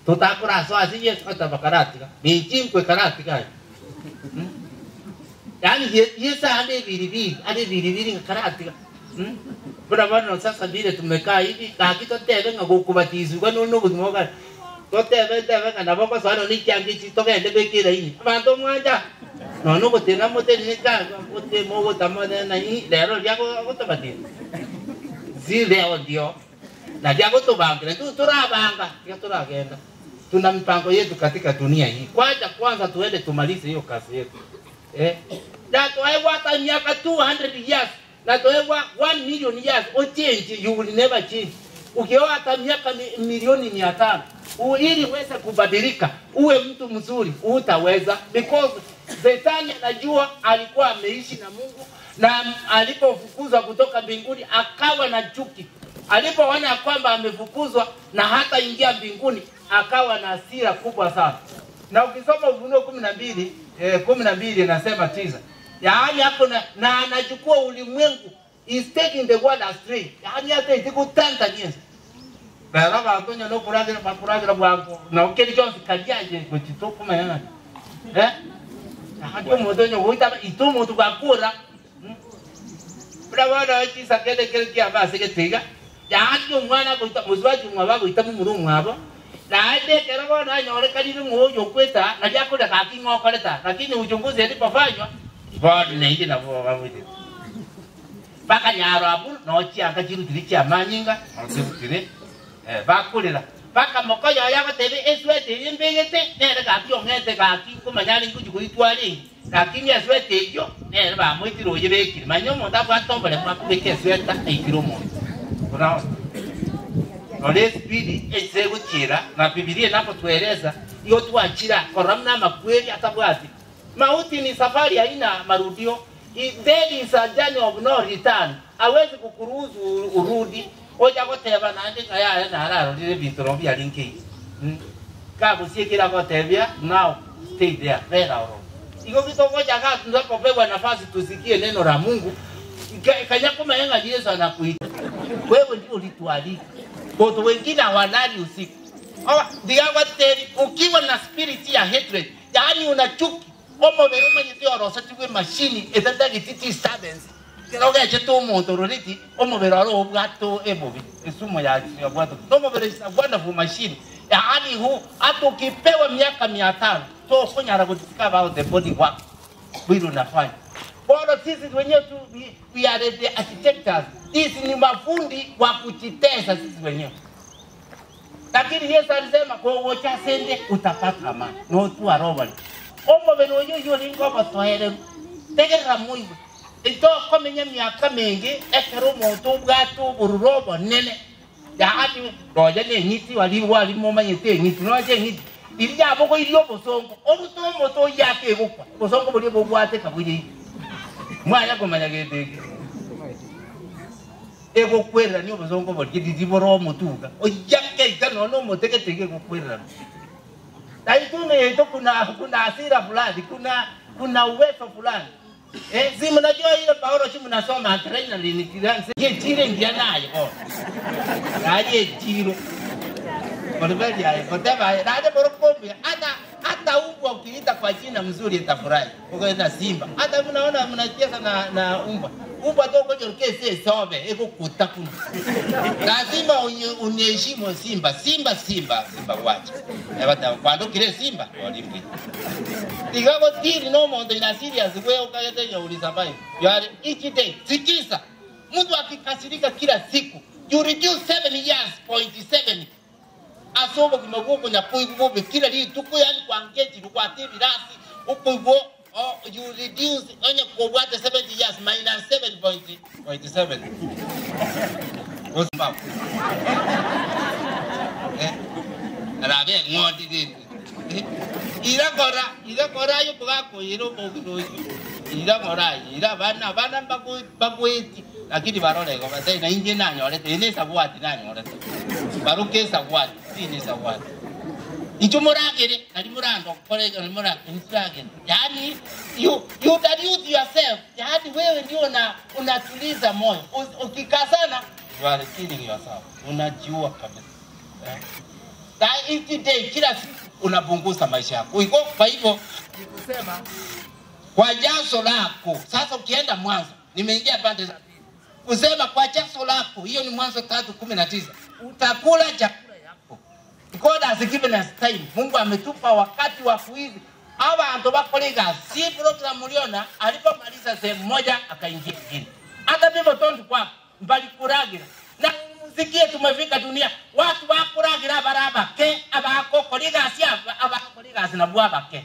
tutakura so asiye atabakarati bichimkwe karati kai yani Yesu ande biribiri karati Bwana bwana sasa vile tumekaa hivi hakika tebe ngakukubatizwa nono kumoga totebe na baba sana ni changi chitoka ndebe kile hii abantu mwanja nono kutenga moteni nika kote mogo tamana na hii lero yako kutabati zile ndio na yako tubanga tu turabanga ya turagenda. Tuna mpango yetu katika dunia hii. Kwanza tuende tumalize hiyo kazi yetu na tuewa hata miaka 200 years na tuewa 1 million years o change, you will never change. Ukioa hata miaka milioni 500 ili uweze kubadilika uwe mtu mzuri utaweza, because Shetani anajua alikuwa ameishi na Mungu na alipofukuzwa kutoka mbinguni akawa na chuki. Alipoona kwamba amefukuzwa na hata ingia mbinguni akawa na hasira kubwa sana. Na ukisoma Ufunuo 12 inasema tiza, yaani hapo na anachukua ulimwengu, is taking the world astray. Yaani hata itiku tanta jinsi baraba akonya no kuragira bwangu na ukeli Jones kajaje kutitoku mayana hapo modonyo huita itumo tukakura brawara chisa kele kia basi ketiga yaani umwana kuita muzwaji mwaba kuita mumuru mwabo na ade kera bona nyore kalire ngoyo kweta na jako da kaki ngokoleta lakini uchunguzi ulipofanywa bado nende na wawili baka nyaro abu no chianga chiru tilicha manyinga asebutire bakulira baka mokoyo yako tebe eswete imbegete nere kaki ongete kaki kumanyali kujikuitwali lakini eswete yo nere ba mwitiro yebekiri manyomo ndabwa tombole mwakubeke esweta ikiro mo bravo ole speed ezegukira na Biblia inapotueleza hiyo tuachira koramna makweli atabwati mauti ni safari haina marudio. Death is a journey of no return. Hawezi kukuruhusu urudi. Oja goteba na ndika ya na hararo lile bitoro bya linki. Kabu sikira gotebia now stay there. Vera oro. Iko kitogoja ka tunapopewa nafasi tusikie neno la Mungu. Kanya kama yenga Yesu anakuita. Wewe ndio ulitualika. Watu wengine hawalali usiku. Ndiaga teri ukiwa na spirit ya hatred, yaani una chuki. Omo veroma yitio rosati we machine etanda gititi disturbance. Kero ga cheto moto roriti omo veraro obgato ebobi. Isumo ya bwato. Omo verisa wonderful machine. Yaani hu ato kipewa miaka 500 to kunyara kutika about the body work. Wiru nafanya. Bora sisi wenyewe tu we are the architects. Sisi ni mafundi wa kujitesa sisi wenyewe. Lakini Yesu alisema kwa wocha sende utapata amani. No tu arobali. Omo beno yo lingo batohere. Tegera muibu. Ito komenya miaka mingi ekero moto bwato bururobo nene. Ya ati roja ne nyiti wali moma nyete nyiti no aje nyiti. Ilya boko ilyo bosongo. Obuto moto yake gukwa. Bosongo buli bobwate kabuje. Mwaya komanya gete. Ego kwera ni obosongo boli diboro mutuga. Oyake ikano no moteketeke kukwera. Taitume ito kuna asira fulani, kuna uwezo fulani. Si mnajua ile Paulo si mnasoma trainer ni kiransi. Je tire ngia nayo. Aje tiro. Mbona ya kotaba ndio borokombe. Hata umbwa ukiita kwa jina mzuri itafurahi. Ukaenda Simba. Hata mnaona mnacheza na umbwa. Umbwa toko jorkese sobe eko kutakuna. Lazima uniheshimu Simba wacha. Ebata kwando kile Simba walimbi. Tigago tiri no mondo ina serious wewe ukayete nyauliza bai. Yale each day sikisa. Mtu akikasirika kila siku. You reduce 7 years, 0.7. Asobo kimaguko na poigo kila li tuko yani kwa ngeti kwa TV rasi upoigo you reduce onye kwa 70 years minus 7.7. Osma. Arabe ngodi di. Ira kora yo bwako iro bogo. Ira bana bagweti lakini barole kwa sasa na inje nanyo lete ine sabwati nanyo lete. Baruke sabwati ine sabwati. Icho moragere ali murando kole mura instrage. Yani you dilute yourself. Yani wewe ndio unatuliza moyo. Ukikazana you are killing yourself. Unajiua kabisa. Each day kila siku unapunguza maisha yako. Iko kwa hivyo nikusema kwa jasho lako. Sasa ukienda Mwanzo, nimeingia pande za kusema kwa jasho lako. Hiyo ni Mwanzo 3:19. Utakula chakula yako. God has given us time. Mungu ametupa wakati wa kuishi. Hawa ando bakolega si program uliona alipomaliza sehemu moja akaingia nyingine. Hata vivyo tondu kwa mbali kuragira. Na sikie tumefika dunia watu bakuragira baraba ke abako kolega sia abako kolega na bwaba ke.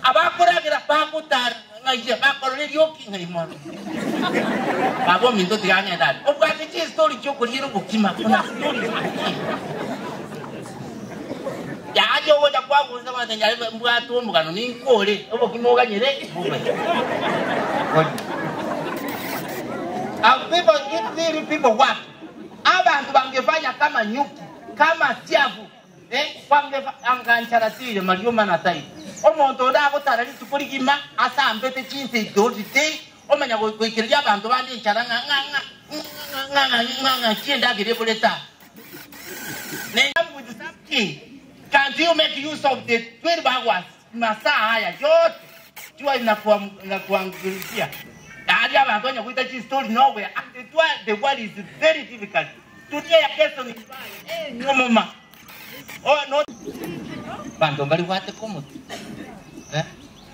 Abakuragira bakutar ngaje bakoreryoki ngaimono. Abo mindo tianya dad. Obwati chi story choko liro bukima kuna story. Ya aje woda kwa kuza bana nyale mbwatu mugano ni nkole obukimoga nyere. People work. Abantu bangefanya kama nyuki, kama tiavu. Wangeangancharasile Marioma na tai. Omuntu ndako tarali tukurigima asambete chinse dodite. Omanya kuikiria abantu bandi ncharanga nganga chienda girepoleta. With something. Can you make use of the 12 hours? Masaa haya yote. Jua inakuangalizia. Hadi abantu wenye kuita chi story nowhere. And the world is very difficult. dunia ya kesho ni mbaya. Nyomoma. Oh no. Bando bali wate kumu.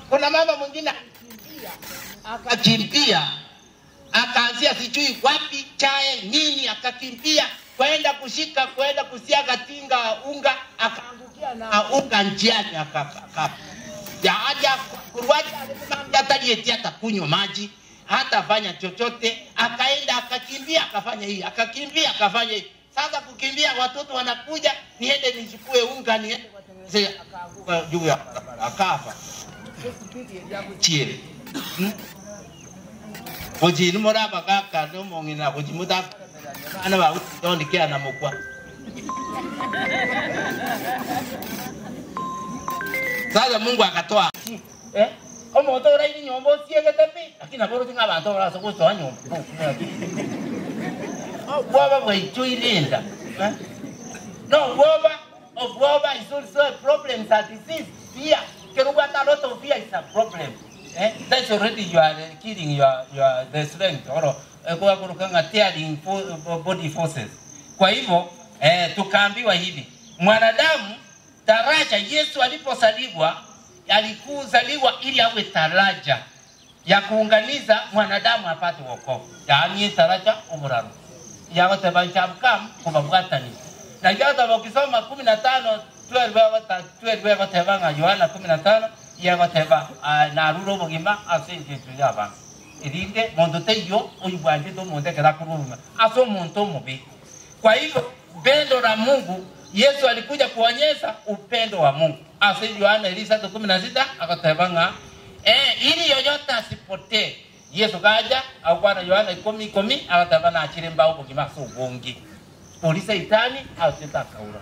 Kuna mama mwingine akakimbia akaanzia sijui wapi chae nini, akakimbia kwenda kushika kwenda kusiaga tinga unga, akaangukia na unga njiani akaka ya aja kurwaje hatalieti hata kunywa maji hata fanya chochote, akaenda akakimbia akafanya hii akakimbia akafanya hii. Sasa kukimbia watoto wanakuja, niende nichukue unga niende watengenezea, akaanguka juu ya akafa. Chile. Oji ni moraba kaka no mongina oji muda ana ba utondi kia na mokwa. Sasa Mungu akatoa Omo to rai ni nyombo siege tepi lakini aboro tinga abantu baraso ko so nyombo. Oh baba we chuilinda. No Boba is also a problem that disease fear. A lot of fear is a problem. That's already you are killing your the strength or tearing body forces. Kwa hivyo tukaambiwa hivi, mwanadamu taraja Yesu alipozaliwa alikuzaliwa ili awe taraja ya kuunganiza mwanadamu apate wokovu. Yaani taraja umuraru. Yako tabanchamkam kubabwatani. Na yako ukisoma 15 12 watebanga Yohana 15 yagoteba na ruro bugima asinje tuyaba irinde mondo teyo uyibwanje do monde kera kuruma aso muntu mubi. Kwa hivyo pendo la Mungu, Yesu alikuja kuonyesha upendo wa Mungu. Asili Yohana 16 akatebanga ili yoyote asipotee. Yesu kaja au kwa Yohana 10 akatebana achirimba ubugima so bongi polisi itani au takaura.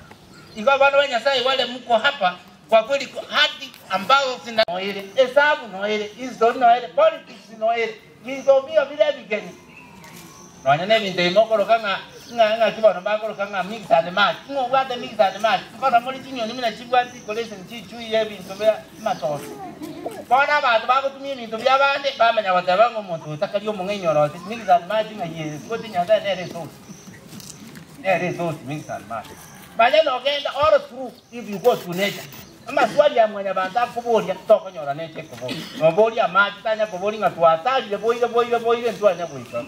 Ingawa bado Nyasaye wale mko hapa kwa kweli hadi ambao zina noele hesabu noele hizo noele politics noele hizo vile vigeni noanya vinde mokoro kanga nga kibona bakoro kanga mix and match ngo wate mix and match kwa muri kinyo ni mina chibwati collection chichu yebi ntobera matoso bona abantu bagutumye ibintu byabande bamenya batabango umuntu utakariyo mungenyoro mix and match ngaye koti nyanda resource mix and match. But then again, all through, if you go to nature, ama swali ya mwenye banda kuboria toko nyora nete kubori. Kuboria maji tanya kubori ngatuataji le boire ntu anya boika.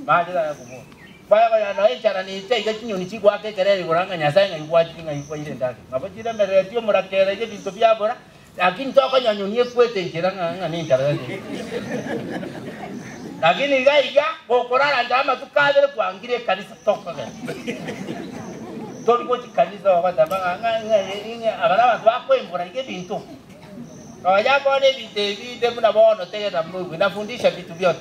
Maji tanya kubori. Baya ya no echara ni tege kinyoni chigwa kekerere goranga Nyasaye ngibwaji ngibwaire ndake. Mabajira meretio murakere je bintu byabora. Lakini toko nyanyoni kwete ikiranga ngani ntara. Lakini gaiga bokorara ndama tukadere kwangire kanisa toko ga. Tori ko kanisa wakataba nga abana bakwembura ike bintu. Kaya ko ne bide kuna bono tege na Mungu nafundisha vitu vyote.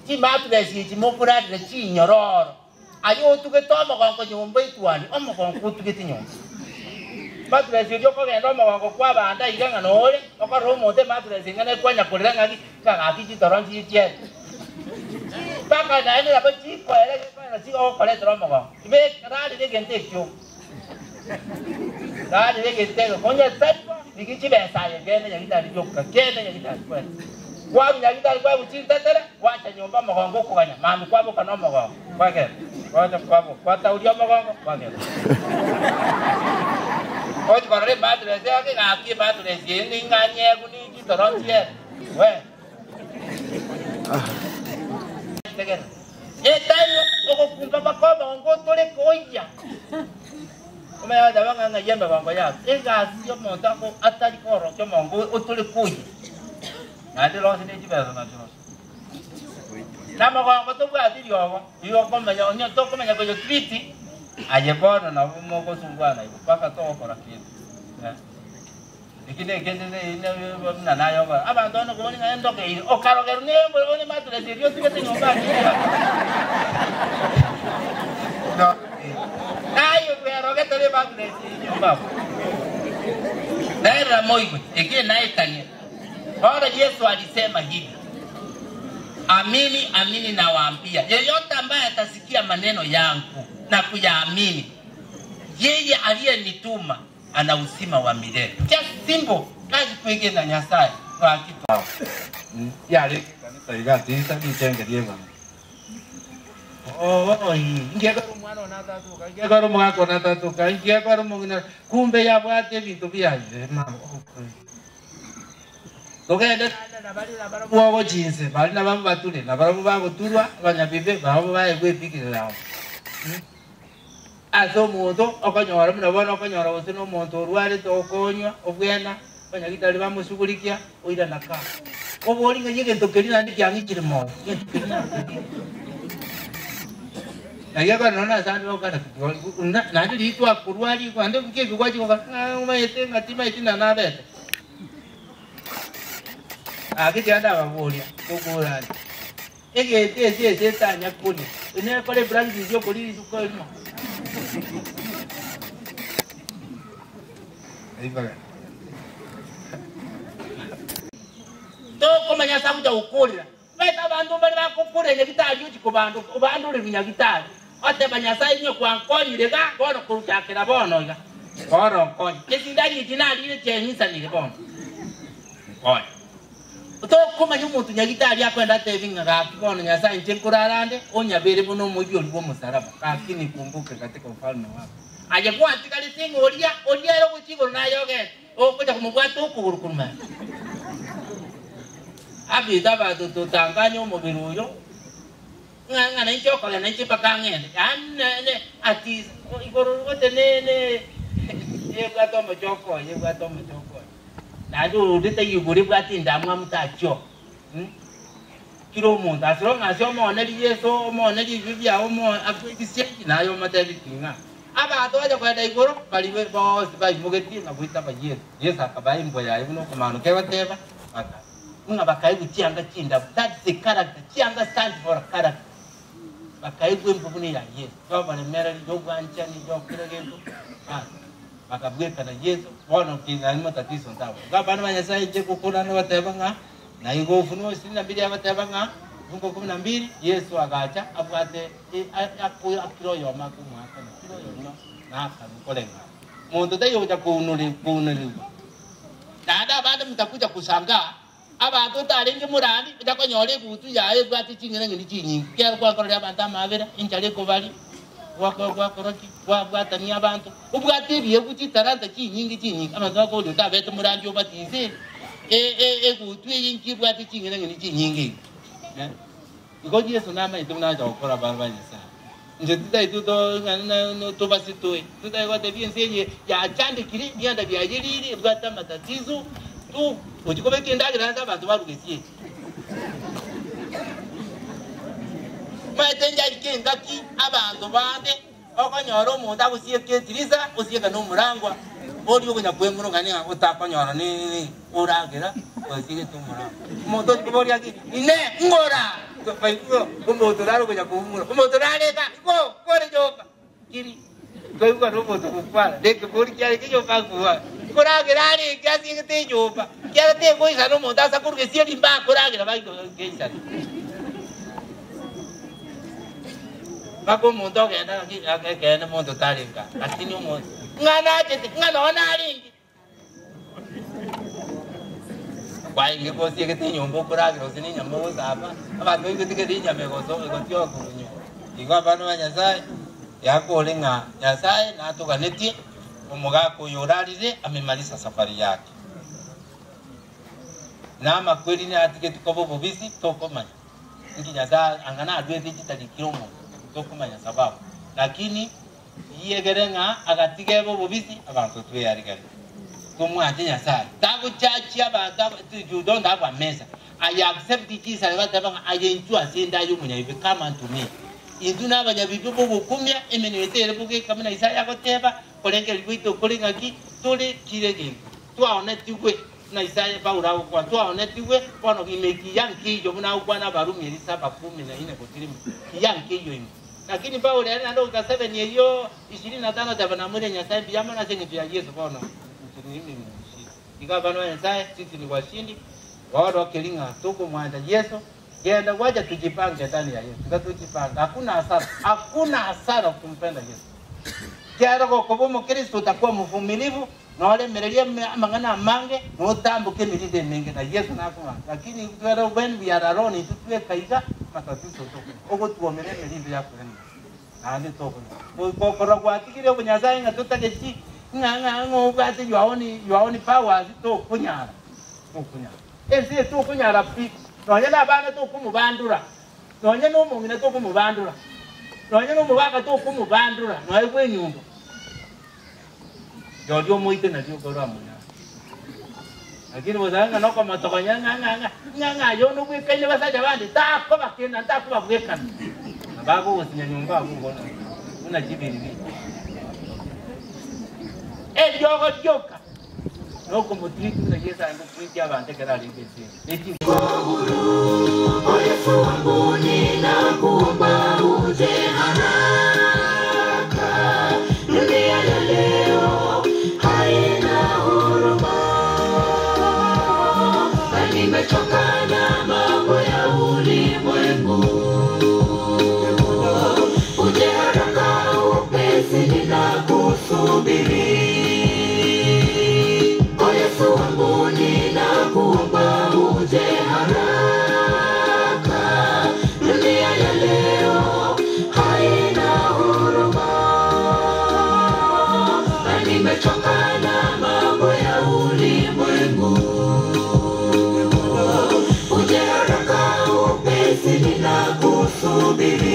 Ki matresi ki mokura de chi nyororo. Ayo tuketoma kwa nyumba itwani omo kwa kutuketi nyumba. Matresi yo ko ngendo mo kwa banda iganga nole okaro mote matresi ngane kwanya kulanga ki kanga ki toronji tie. Baka na ene la chi ko ele ko chi o ko le tromo ko. Ibe radi de gente kyo. Radi de gente ko nya satwa nikichi besa ye gene ya gitari joka gene ya gitari kwa. Kwa nya gitari kwa uchi tatere wacha nyumba mogongo kuganya mami kwabo kana mogongo. Kwa ke. Wacha kwabo kwa taurio mogongo kwa ke. Oji ko re madre de ake ngaki madre de ni nganye kuni toronji ye. We. Etayo okukumba bakoba ngotole koya. Kama dabanga ngayemba bamba ya. Ega sio montako atali koro kyo mongo otole koya. Ngade lo sine jibezo na tuno. Na mago to kwa ati yo. Yo koma nyo to koma nyo ko triti. Aye bono na mo ko sungwana ibo paka to okora kitu. Ikine kende ne na nayo ba abantu no ko ni ngendo ke o karo ke ne mo ni matu le dio tikete nyomba no ayo pero que te va de nyomba naira moigo eke naitania. Bwana Yesu alisema hivi, amini amini nawaambia, yeyote ambaye atasikia maneno yangu na kuyaamini, yeye aliyenituma ana uzima wa milele. Just simple, kazi kuingia na Nyasaye kwa kitu. Yale kanisa igati isa mchenge diema. ingekaro mwana onatatuka ingekaro mwako onatatuka ingekaro mugina kumbe yabwate bintu byaje mama togenda na bali na barabu wabo jinse bali na bamwe batule na barabu babo turwa abanyabibe babo baye kwepikira azo muntu okonyora muna bona okonyora wose no muntu orware to okonywa obwena banyagitali bamusugulikia oira naka obori nganye gento kerina ndi kyangikire mo ayaka nona sandi okana na ndi litwa kurwali kwande kike kwachi kwa umayete ngatima itina na bete akijanda baboli kokurani ege tanya kuni ine kole brangi zio polisi ko no to komanya sabuja ukulira beta bantu bali bakukurenya bitali uti kubantu bantu le binyagitali ate banyasa inyo kwa nkonyire ga kono kurutakira bono ga kono konyi kesindani tinali ile chenisa ni bono konyi to komanya umuntu nyagitali akwenda tevinga ga kibono nyasa inche kurarande onyabere buno mujyo libo musaraba kakini kumbuke katika ufalme wako aje kwa tikali singo olia yo kuchiko nayo ge okuja kumubwata okurukuruma abita batu tutanganya umubiri uyo ngana incho kala na inchi pakangene ne ati igoro wote ne yebwato mchoko na ndu ndite yuguri bwati ndamwa mutacho kiro umuntu asoro ngasyo moneli yeso moneli bibya omo akwisiki nayo mateli kinga abantu baje kwa daigoro baliwe bose bayimugeti nakwita bagiye yesu akabaye imboya ibuno kumano kebateba aka unga bakayi kuchanga chinda that's the character chianga stands for character bakayi kwempubuni ya yesu baba ne merali dogwancha ni dokire gento bakabweka na yesu bona kinga ni matatizo ndawo ngabana banyasa ije kukuna no batebanga na igo funo 22 abatebanga Mungu 12 Yesu agacha abwate akiro yo makumu akana kiro yo na akamukolenga muntu tayo kuja kunuli dada baada mtakuja kushangaa abantu taringe murandi bitakonyore butu yae bwati chingene ngini chinyi kya kwa korya banta mavera inchale ko bali kwa koraki kwa bwatani abantu ubwati biye kuti taranta chinyingi amaza ko ndo tabeto murandi obatize butu yinki bwati chingene ngini chinyingi ngoje Yesu nama itumna ja okora barbanya sa nje tutai tuto no to basitoe tutai kwa tabia nsenye ya chande kiri ndianda bya jiriri bwata matatizo tu ukikobeke ndagira hata abantu barugesie maitenja ikengaki abantu bande okonyoro umuntu agusiye ketiriza usiye no murangwa ori okunya kwemuro ngani utakonyoro ni uragira usiye tumura umuntu kubori yaki ine ngora baiko umuntu raro kunya kumura umuntu rareka kore joka kiri kwa roboto kukwara deke bori kyari kiyo pakuwa kuragira ari kyasi ngite joka kyara te ko isa no umuntu asa kurugesie limba kuragira baiko keisa bako umuntu ogenda akekene umuntu taringa atini umuntu ngana ona aringi kwa inge ko siye kete nyombo kuragira usini nyambo zaba abantu ingete nyame gozo egotyo kunyo igwa bano banyasai yakolenga yasai na tukaneti umuga kuyurarize amemaliza safari yake na makweli ni atiketi kobo bobisi tokomanya nginyasa angana adwezi chitalikiomo tokomanya sababu lakini yegerenga agatigebo bobisi abantu tweyarigana kumwanje nyasai tabu chachi abantu you don't have a mesa I accept Jesus I enjoy senda yumunya if come unto me induna abanyabibi bobukumya emenwetere buke kamena Isaya goteba kolenge libito kolenga ki tole kirege twaone tiwe na Isaya baura kwa twaone tiwe pono kimeki yanki yo muna ukwana barumi elisa 14 kotirimu yanki yo lakini Paulo yana ndo ka 7 yeliyo 25 tabana mure nyasai biyama na sengi ya Yesu pono ikabano nyasai sisi ni washindi wao kelinga tuko mwanda Yesu genda waje tujipange ndani ya Yesu tukatujipanga hakuna hasara kumpenda Yesu kiara ko kubomo Kristo utakuwa mvumilivu na wale merelia mangana mange no tambuke milinde mingi na Yesu nakuma lakini when we are alone tuwe kaiga matatizo to ogo tuomere meri ya kwenda ande to ko koragwa tikire bunyaza inga tutagechi nga ngobate yaoni powers to kunyara ese to kunyara pi nonya nabana to kumubandura nonya no mumina to kumubandura nonya no mubaka to kumubandura noye kwenyumba jojo moite na dio kora munya lakini wazanga no kama tokonya nga yo no kwekanye basaja bandi ta ko bakena ta ko babwekana bago wasinya nyumba ngona una jibiri jogo joka no como tritu na yesa ngo kwiti abante kera libesi eti Yesu wangu ninakuomba uje haraka dunia ya leo haina huruma nimechoka na mambo ya ulimwengu uje haraka upesi ninakusubiri Yesu wangu ninakuomba uje haraka dunia ya leo haina huruma nimechoka na mambo ya ulimwengu uje haraka upesi ninakusubiri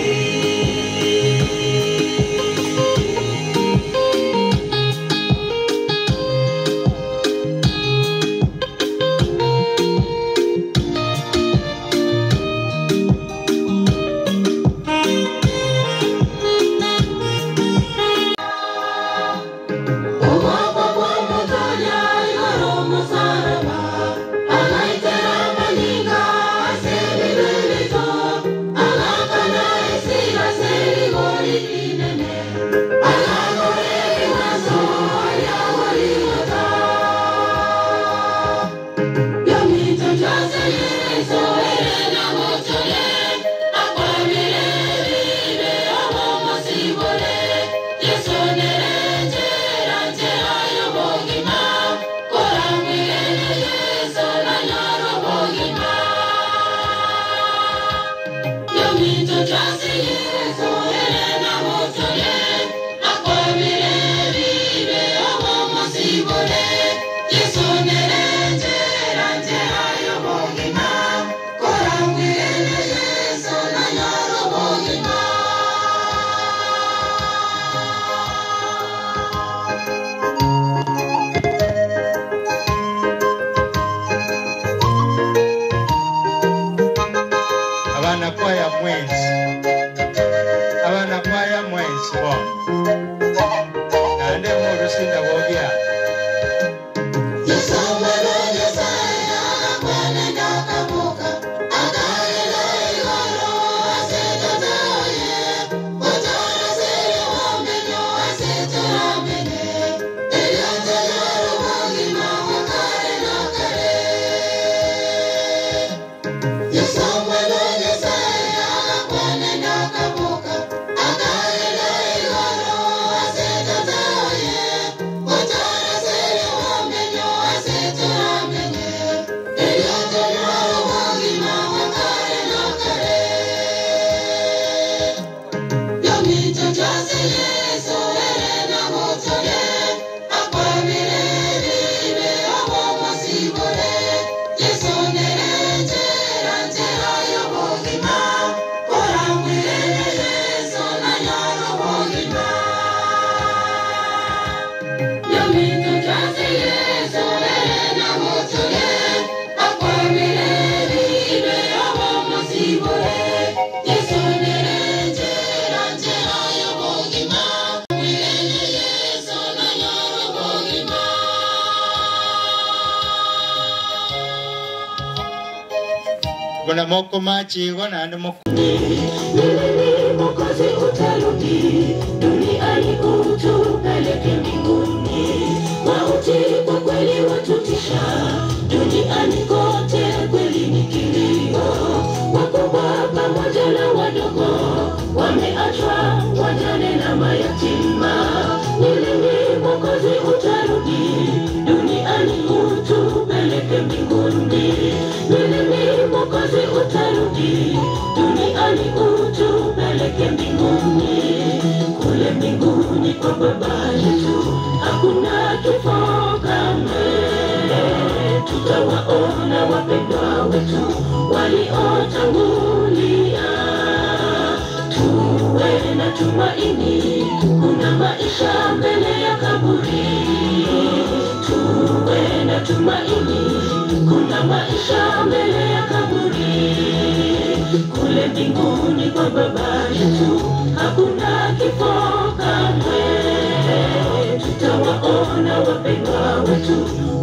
Kuna moko machi gona ande moko Mwokozi utarudi duniani utupeleke mbinguni mauti kwa kweli watutisha duniani kote kweli ni kilio wakubwa pamoja na wadogo wameachwa wajane na mayatima lini Mwokozi utarudi duniani utupeleke mbinguni lini Mwokozi utarudi duniani kwa Baba yetu, hakuna kifo kamwe. Tutawaona wapendwa wetu waliotangulia. Tuwe na tumaini, kuna maisha mbele ya kaburi. Tuwe na tumaini, kuna maisha mbele ya kaburi. Kule mbinguni kwa Baba yetu, hakuna kifo kamwe. Tutawaona wapendwa wetu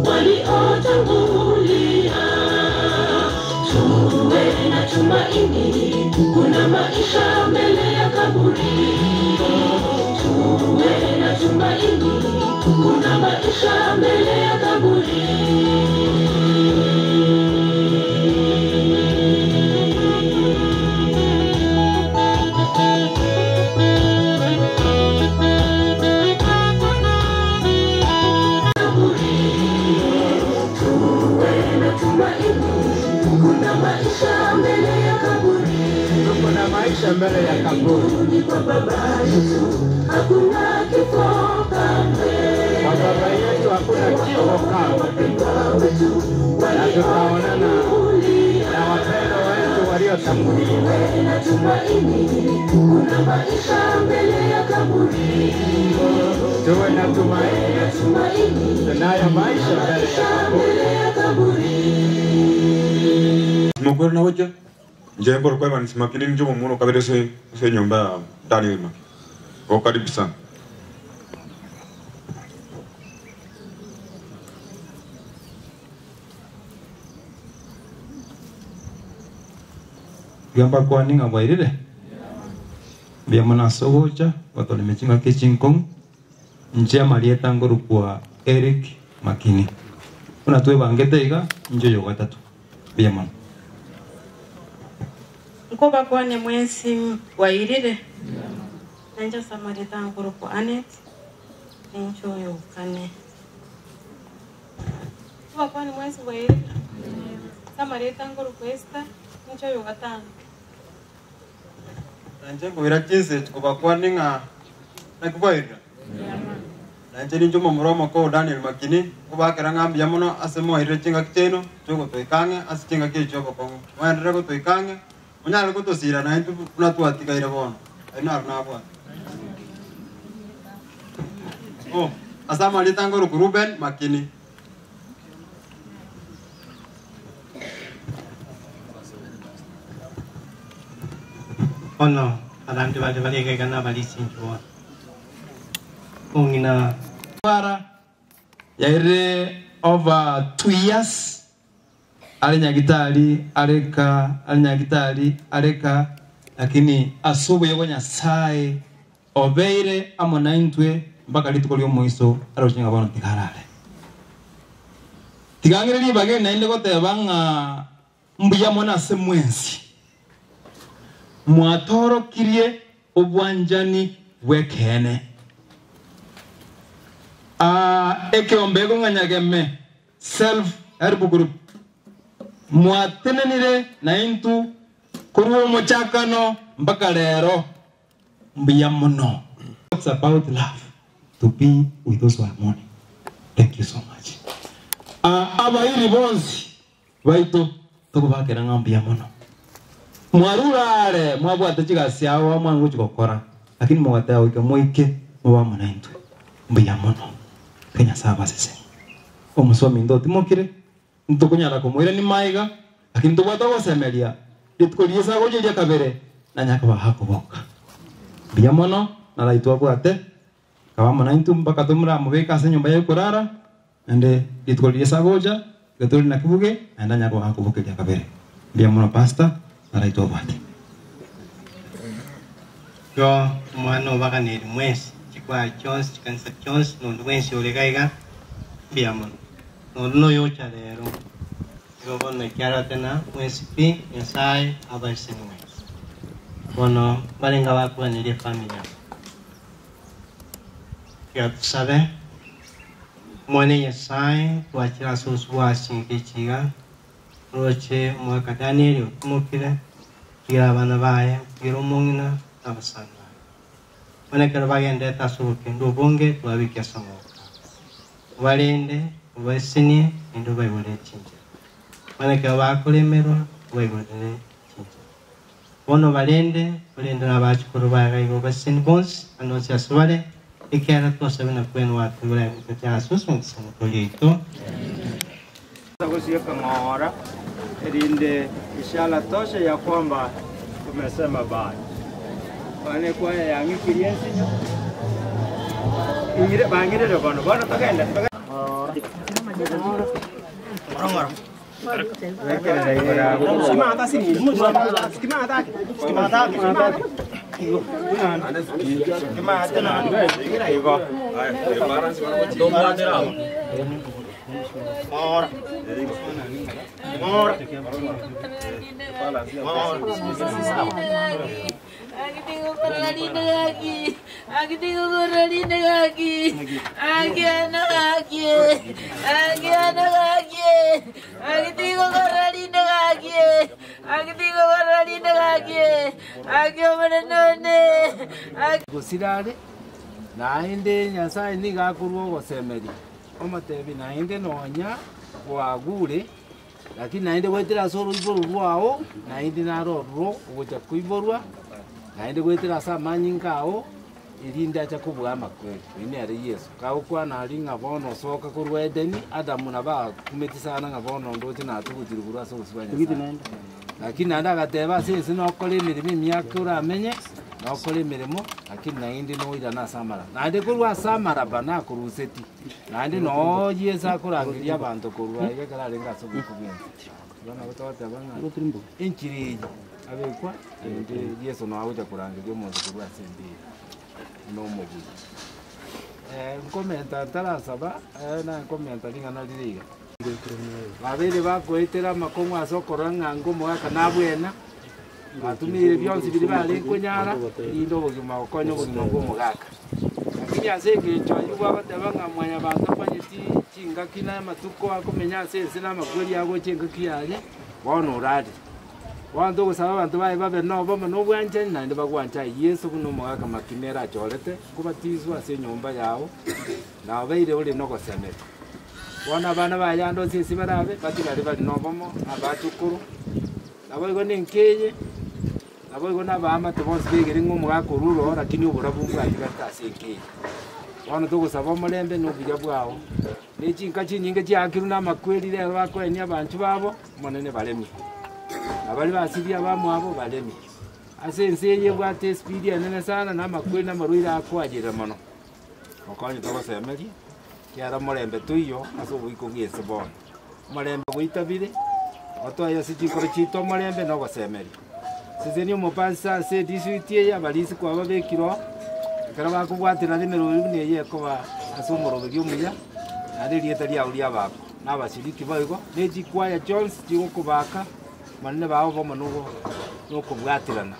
waliotangulia. Tuwe na tumaini, kuna maisha mbele ya kaburi. Tuwe na tumaini, kuna maisha mbele ya kaburi. Kuna maisha mbele ya kaburi. Kuna maisha mbele ya kaburi. Kwa Baba yetu hakuna kifo kamwe. Kwa Baba yetu hakuna kifo kamwe. Na tutaonana na wapendwa wetu waliotangulia. Na tumaini, kuna maisha mbele ya kaburi. Tuwe na tumaini, tunayo maisha mbele ya kaburi. Mugoro na hoja njembo kwa bani simakini njomo muno kabere se nyumba Daniel Maki. Kwa karibu sana. Gamba kwa ninga bairire. Bia mana sogoja watole mechinga kichinkong. Nje Marieta ngoro kwa Eric Makini. Una tuwe bangete iga nje yo gatatu. Bia mana. Nkoba kwa ne mwensi wairire. Nanja Samarieta ngoro kwa Anet. Ncho yo kane. Nkoba kwa ne mwensi wairire. Samarieta ngoro kwa Esther. Ncho yo gatano. Nanje kubira chinse tukoba kwa ninga nakubaira. Nanje ninjo muromo ko Daniel Makini kuba keranga mbya muno asemo ire chinga kiteno tuko toikange asichinga kicho ko wandre ko toikange munyalo ko tosira na intu na tu atika ire bono ina na bwa oh asama litango Ruben Makini ono alanti bali ke kana bali sinjua ungina para yaire over 2 years ali nyagitali aleka lakini asubu yogonya sai obeire amona intwe mpaka litukoli moiso arochinga bono tikarale tigangire li bage na inde gotebanga mbuya mona se mwensi mwatoro kirie obwanjani wekene eke ombego nganyageme self help group mwatenenire na intu kuruo muchakano mpaka lero mbiya muno. It's about love to be with those who are mourning. Thank you so much. Abairi bonzi baito tukubakera ngambiya muno mwarurare mwabwate chigasiawa mwangu chikokora lakini mwataya wike moike mwamana intu mbiya muno Kenya saba sese omusomi ndo timokire ntukunyara kumwira ni maiga lakini tubwata gosemeria litkoliyesa gojeja kabere na nyaka bahakuboka biya mono na laitwa bwate kawamo na intu mpaka tumra mubeka ase nyumba ya kurara ande litkoliyesa goja gatuli na kibuge anda nyaka bahakuboka ya kabere biya mono pasta na laitwa bwate yo mwana baka ni mwesi kwa Jones chikanisa Jones no ndwensi olegaiga biamon no yo chalero yo bona kyara tena mwesi pi yesai abasenwe bono balenga bakwa ni familia ya sabe mwane yesai kwa chira soswa sinkichiga roche mwaka Daniel kumukire kira bana baye kiro mongina abasana Wanekera bagende tasubuke ndo bonge twabike somo. Walende wesinie ndo baibule chinja. Wanekera bakolemerwa baibule chinja. Bono balende na bachukuru bagaigo basini bons anosi aswale ikera twasabina kwenu watu bale kutya susu ngisana kolito. Kusiweka ngora elinde ishara tosha ya kwamba tumesema bye. Wane kwa ya experience nyo. Ingire bangire le bono takaenda. Ngora. Skima ata sini. Skima ata. Skima ata na. Iko. Ngora. Aku tengok korali lagi. Aku tengok korali lagi. Aku anak lagi. Aku anak lagi. Aku tengok korali lagi. Aku tengok korali lagi. Aku mana none. Gusirare naende nyasaye nigakurwo gosemeri omatebi naende nonya wagure lakini naende gwetera soro iboru rwao naende narorwo ugoja kuiborwa naende gwetera samanyi ngao irinde acha kubwa amakweli ine ari Yesu kaukwa na ari ngabono soka kurwa Edeni Adamu na ba kumetisana ngabono ndote na tugutira burwa so usibanya lakini nanda gateba sisi no kole mirimo myaka uramenye no kole mirimo lakini nainde no ira na samara nainde kurwa samara bana kuruseti nainde no Yesu kurangiria abantu kurwa ige kararenga so kubyenza bana gutota bana inchiri abekwa inde Yesu no avuja kurangiria umuntu kurwa sembi no mubu komenta tarasaba na komenta lingana liriga babere bakwetera makongo asokora ngango mwaka nabwena batumire byonsi biri bali kunyara indo bugima okonyo bugima bwo mugaka lakini asenge cyo yuba batabanga mwanya batapanyiti kinga kina matuko akomenya sese na magweli yago kinga kiyaje wono uradi wando gusaba abantu baye babe no bama no bwanje nande bagwanja Yesu kuno mwaka makimera chorete kubatizwa ase nyumba yawo na beire uri no gosemera wana bana bayando sisi barabe batigari bali nobomo abatukuru nabo igo ninkenye nabo igo nabama tubonse bigere ng'umugakururo lakini uburabu bwagata asenkenye wana tugusaba mulembe n'obuya bwawo n'ekinka kinyinge kyakiru n'amakweri rero bakwenya abantu babo monene balemi abali basibya bamwabo balemi ase nseye bwate speed nene sana n'amakweri n'amarwira akwagera mono okonye tugosemeri kiara mulembe tuyo aso bwiko bwese bona mulembe gwitabire otwayo sikikoro chito mulembe no gosemeri sizeni umupasa se disuitie ya balisi kwa babekiro kara bakubwatira nimero ne yeko ba asomoro byumuya ari rieta lya ulia bako nabashiriki bayigo neji kwaya Jones jikubaka manne bawo bomanugo no kubwatirana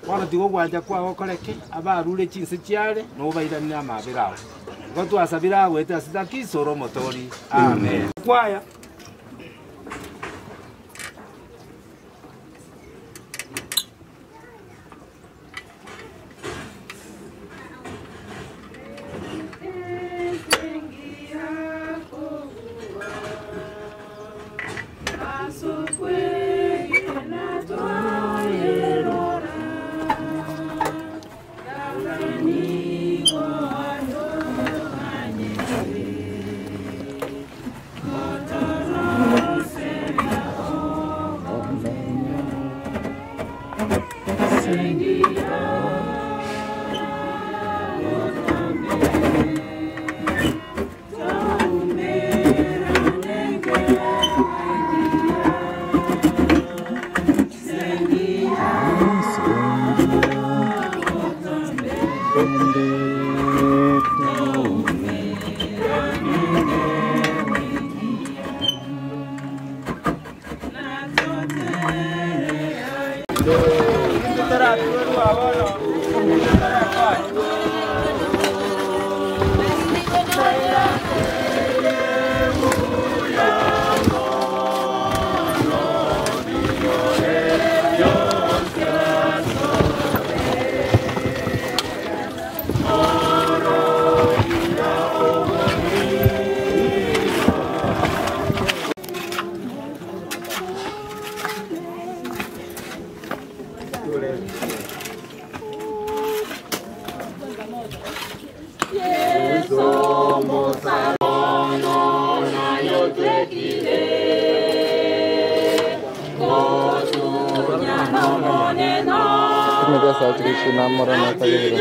wana tigo gwanja kwa okoreke abarure chinse cyare no bairana amabirawo Gotu asabira wete asidaki soro motori. Amen. Kwaya. Tumeka sa Krishna namara na tayo.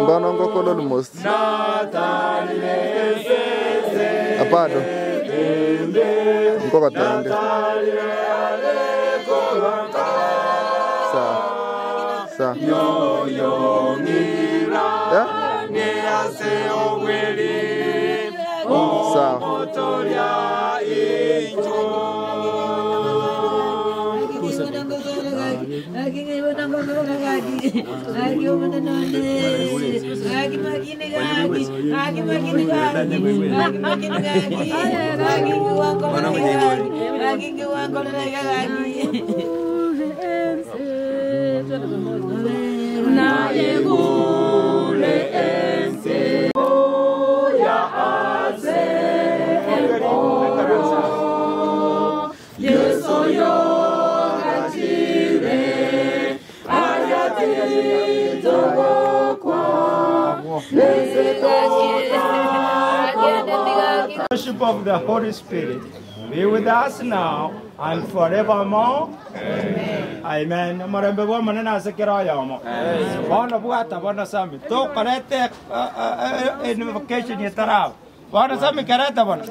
Mbona ngoko lo most? Apado. Ngoko tende. Sa. Worship of the Holy Spirit be with us now and forevermore. Amen. Marembe bwa manena asekera yamo. Bwana bwata bwana sami. To karete invocation yetarao. Bwana sami kareta bwana.